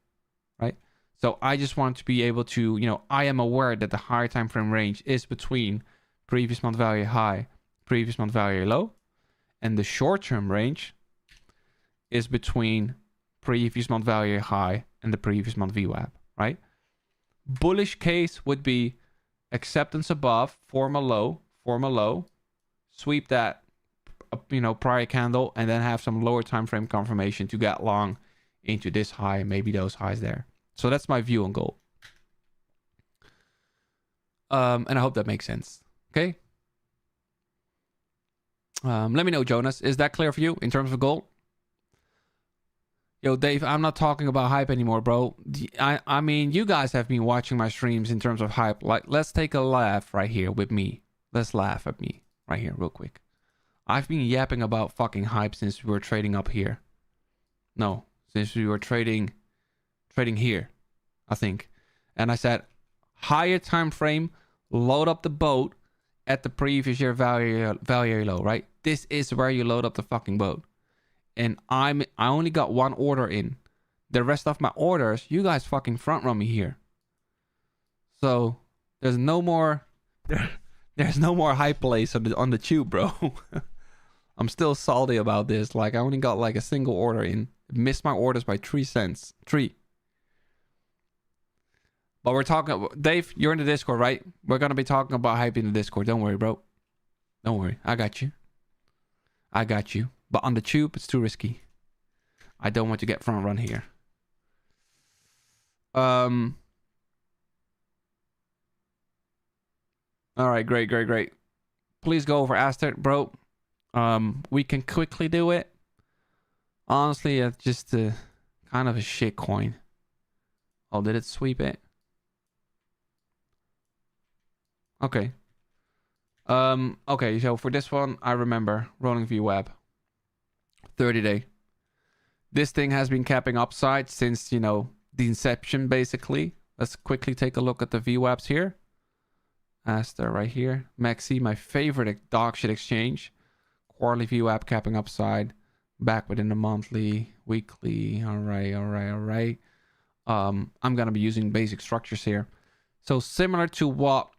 right? So I just want to be able to, I am aware that the higher time frame range is between previous month value high, previous month value low. And the short-term range is between previous month value high and the previous month VWAP, right? Bullish case would be acceptance above, form a low, sweep that, prior candle, and then have some lower time frame confirmation to get long into this high, maybe those highs there. So that's my view on gold. And I hope that makes sense. Okay. Let me know, Jonas. Is that clear for you in terms of gold? Yo, Dave, I'm not talking about hype anymore, bro. I mean, you guys have been watching my streams in terms of hype. Like, let's take a laugh right here with me. Let's laugh at me right here real quick. I've been yapping about fucking hype since we were trading up here. No, since we were trading here, I think. And I said, higher time frame, load up the boat at the previous year value low, right? This is where you load up the fucking boat. And I only got one order in. The rest of my orders, you guys fucking front run me here. So there's no more hype plays on the tube, bro. I'm still salty about this. Like, I only got like a single order in. Missed my orders by 3 cents. 3. But we're talking... Dave, you're in the Discord, right? We're going to be talking about hype in the Discord. Don't worry, bro. Don't worry. I got you. But on the tube, it's too risky. I don't want to get front run here. All right, great. Please go over Aster, bro. We can quickly do it. Honestly, it's just kind of a shit coin. Oh, did it sweep it? Okay. Okay, so for this one, I remember rolling VWAP. 30-day. This thing has been capping upside since, the inception, basically. Let's quickly take a look at the VWAPs here. Aster right here. Maxi, my favorite dog shit exchange. Quarterly VWAP capping upside. Back within the monthly, weekly. All right. I'm going to be using basic structures here. So similar to what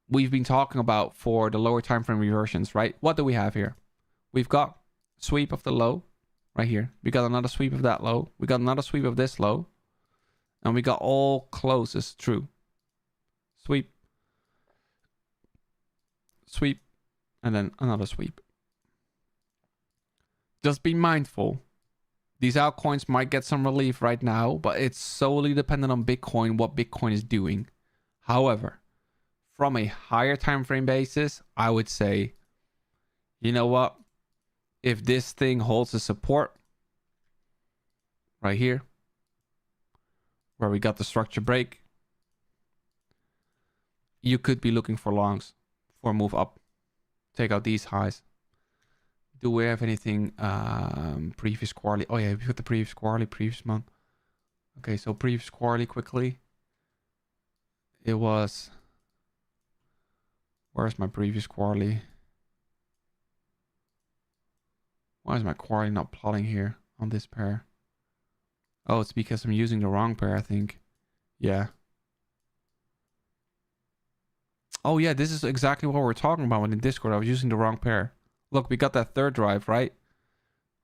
we've been talking about for the lower time frame reversions, right? What do we have here? We've got sweep of the low right here. We got another sweep of that low. We got another sweep of this low. And we got all closes true. Sweep. Sweep. And then another sweep. Just be mindful. These altcoins might get some relief right now, but it's solely dependent on Bitcoin, what Bitcoin is doing. However, from a higher time frame basis, I would say, you know what? If this thing holds the support right here, where we got the structure break, you could be looking for longs for a move up. Take out these highs. Do we have anything previous quarterly? Oh yeah, we got the previous quarterly, previous month. Okay, so previous quarterly quickly. It was... Where's my previous quarterly? Why is my quarterly not plotting here on this pair? Oh, it's because I'm using the wrong pair, I think. Yeah. Oh yeah, this is exactly what we're talking about in Discord. I was using the wrong pair. Look, we got that third drive, right?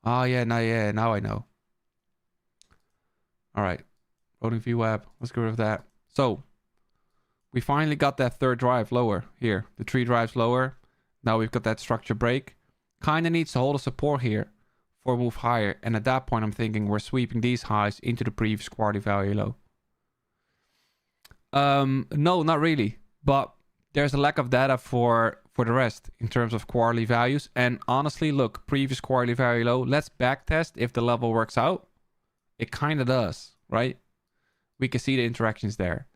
Oh yeah, now I know. All right. Rolling VWAP. Let's get rid of that. So, we finally got that third drive lower here. The 3 drives lower. Now we've got that structure break. Kind of needs to hold a support here for a move higher. And at that point, I'm thinking we're sweeping these highs into the previous quarterly value low. No, not really. But there's a lack of data for the rest in terms of quarterly values. And honestly, look, previous quarterly value low. Let's backtest if the level works out. It kind of does, right? We can see the interactions there.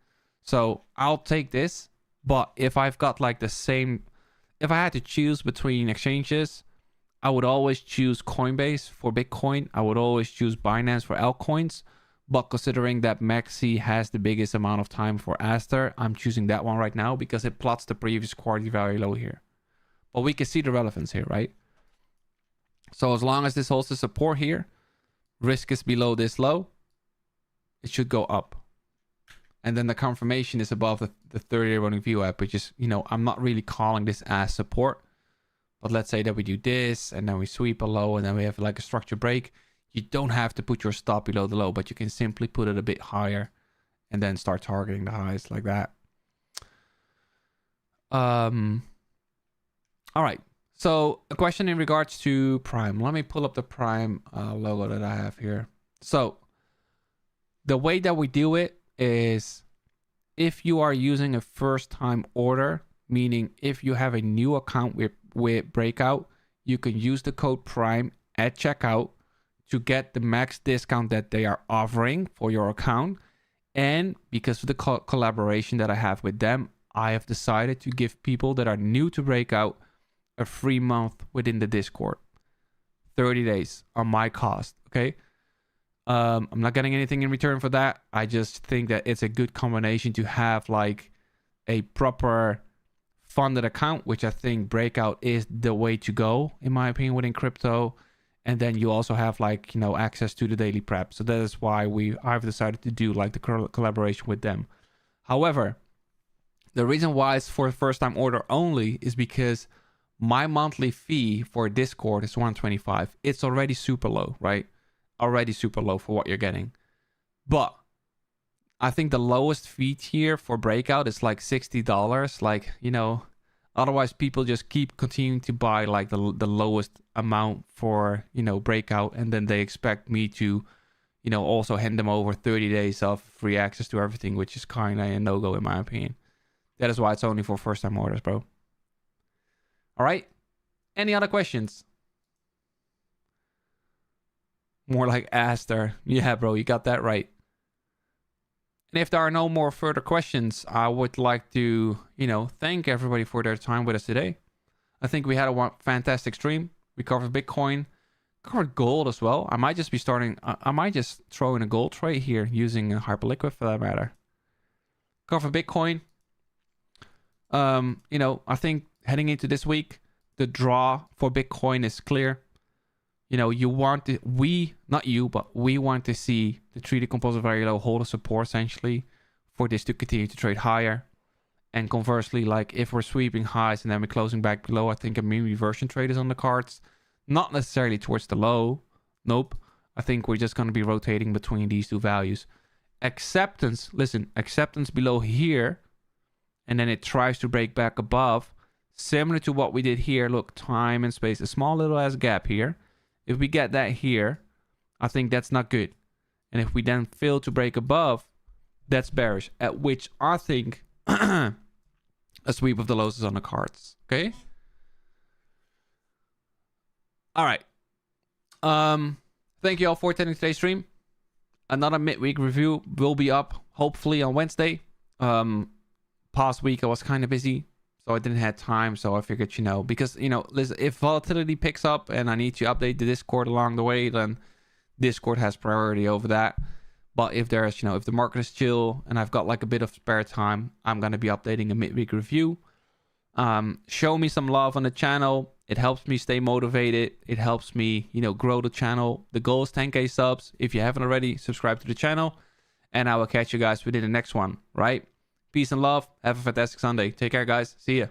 So I'll take this. But if I've got like the same... If I had to choose between exchanges, I would always choose Coinbase for Bitcoin. I would always choose Binance for altcoins. But considering that Maxi has the biggest amount of time for Aster, I'm choosing that one right now because it plots the previous quarterly value low here. But we can see the relevance here, right? So as long as this holds the support here, risk is below this low, it should go up. And then the confirmation is above the 30-day running VWAP, which is, you know, I'm not really calling this as support. But let's say that we do this and then we sweep a low and then we have like a structure break. You don't have to put your stop below the low, but you can simply put it a bit higher and then start targeting the highs like that. All right. So a question in regards to Prime. Let me pull up the Prime logo that I have here. So the way that we do it is if you are using a first time order, meaning if you have a new account with Breakout, you can use the code Prime at checkout to get the max discount that they are offering for your account. And because of the collaboration that I have with them, I have decided to give people that are new to Breakout a free month within the Discord. 30 days on my cost, okay? I'm not getting anything in return for that. I just think that it's a good combination to have like a proper funded account, which I think Breakout is the way to go, in my opinion, within crypto. And then you also have like, you know, access to the daily prep. So that is why I've decided to do like the collaboration with them. However, the reason why it's for first time order only is because my monthly fee for Discord is $125. It's already super low, right? Already super low for what you're getting. But I think the lowest fee tier for Breakout is like $60. Like, you know, otherwise people just keep continuing to buy like the lowest amount for, you know, Breakout. And then they expect me to, you know, also hand them over 30 days of free access to everything, which is kind of a no-go in my opinion. That is why it's only for first time orders, bro. All right. Any other questions? More like Aster. Yeah, bro, you got that right. And if there are no more further questions, I would like to, you know, thank everybody for their time with us today. I think we had a fantastic stream. We covered Bitcoin, covered gold as well. I might just be starting, I might just throw in a gold trade here using a Hyperliquid for that matter. Cover Bitcoin. You know, I think heading into this week, the draw for Bitcoin is clear. You know, you want to, not you, but we want to see the 3D composite very low hold a support essentially for this to continue to trade higher. And conversely, like if we're sweeping highs and then we're closing back below, I think a mean reversion trade is on the cards. Not necessarily towards the low. Nope. I think we're just going to be rotating between these two values. Acceptance, listen, acceptance below here. And then it tries to break back above. Similar to what we did here. Look, time and space. A small little ass gap here. If we get that here, I think that's not good. And if we then fail to break above, that's bearish. At which I think a sweep of the lows is on the cards. Okay? All right. Thank you all for attending today's stream. Another midweek review will be up hopefully on Wednesday. Past week I was kind of busy, so I didn't have time. So I figured, you know, because, you know, listen, if volatility picks up and I need to update the Discord along the way, then Discord has priority over that. But if there's, you know, if the market is chill and I've got like a bit of spare time, I'm going to be updating a midweek review. Show me some love on the channel. It helps me stay motivated. It helps me, you know, grow the channel. The goal is 10k subs. If you haven't already, subscribe to the channel. And I will catch you guys within the next one, right? Peace and love. Have a fantastic Sunday. Take care, guys. See ya.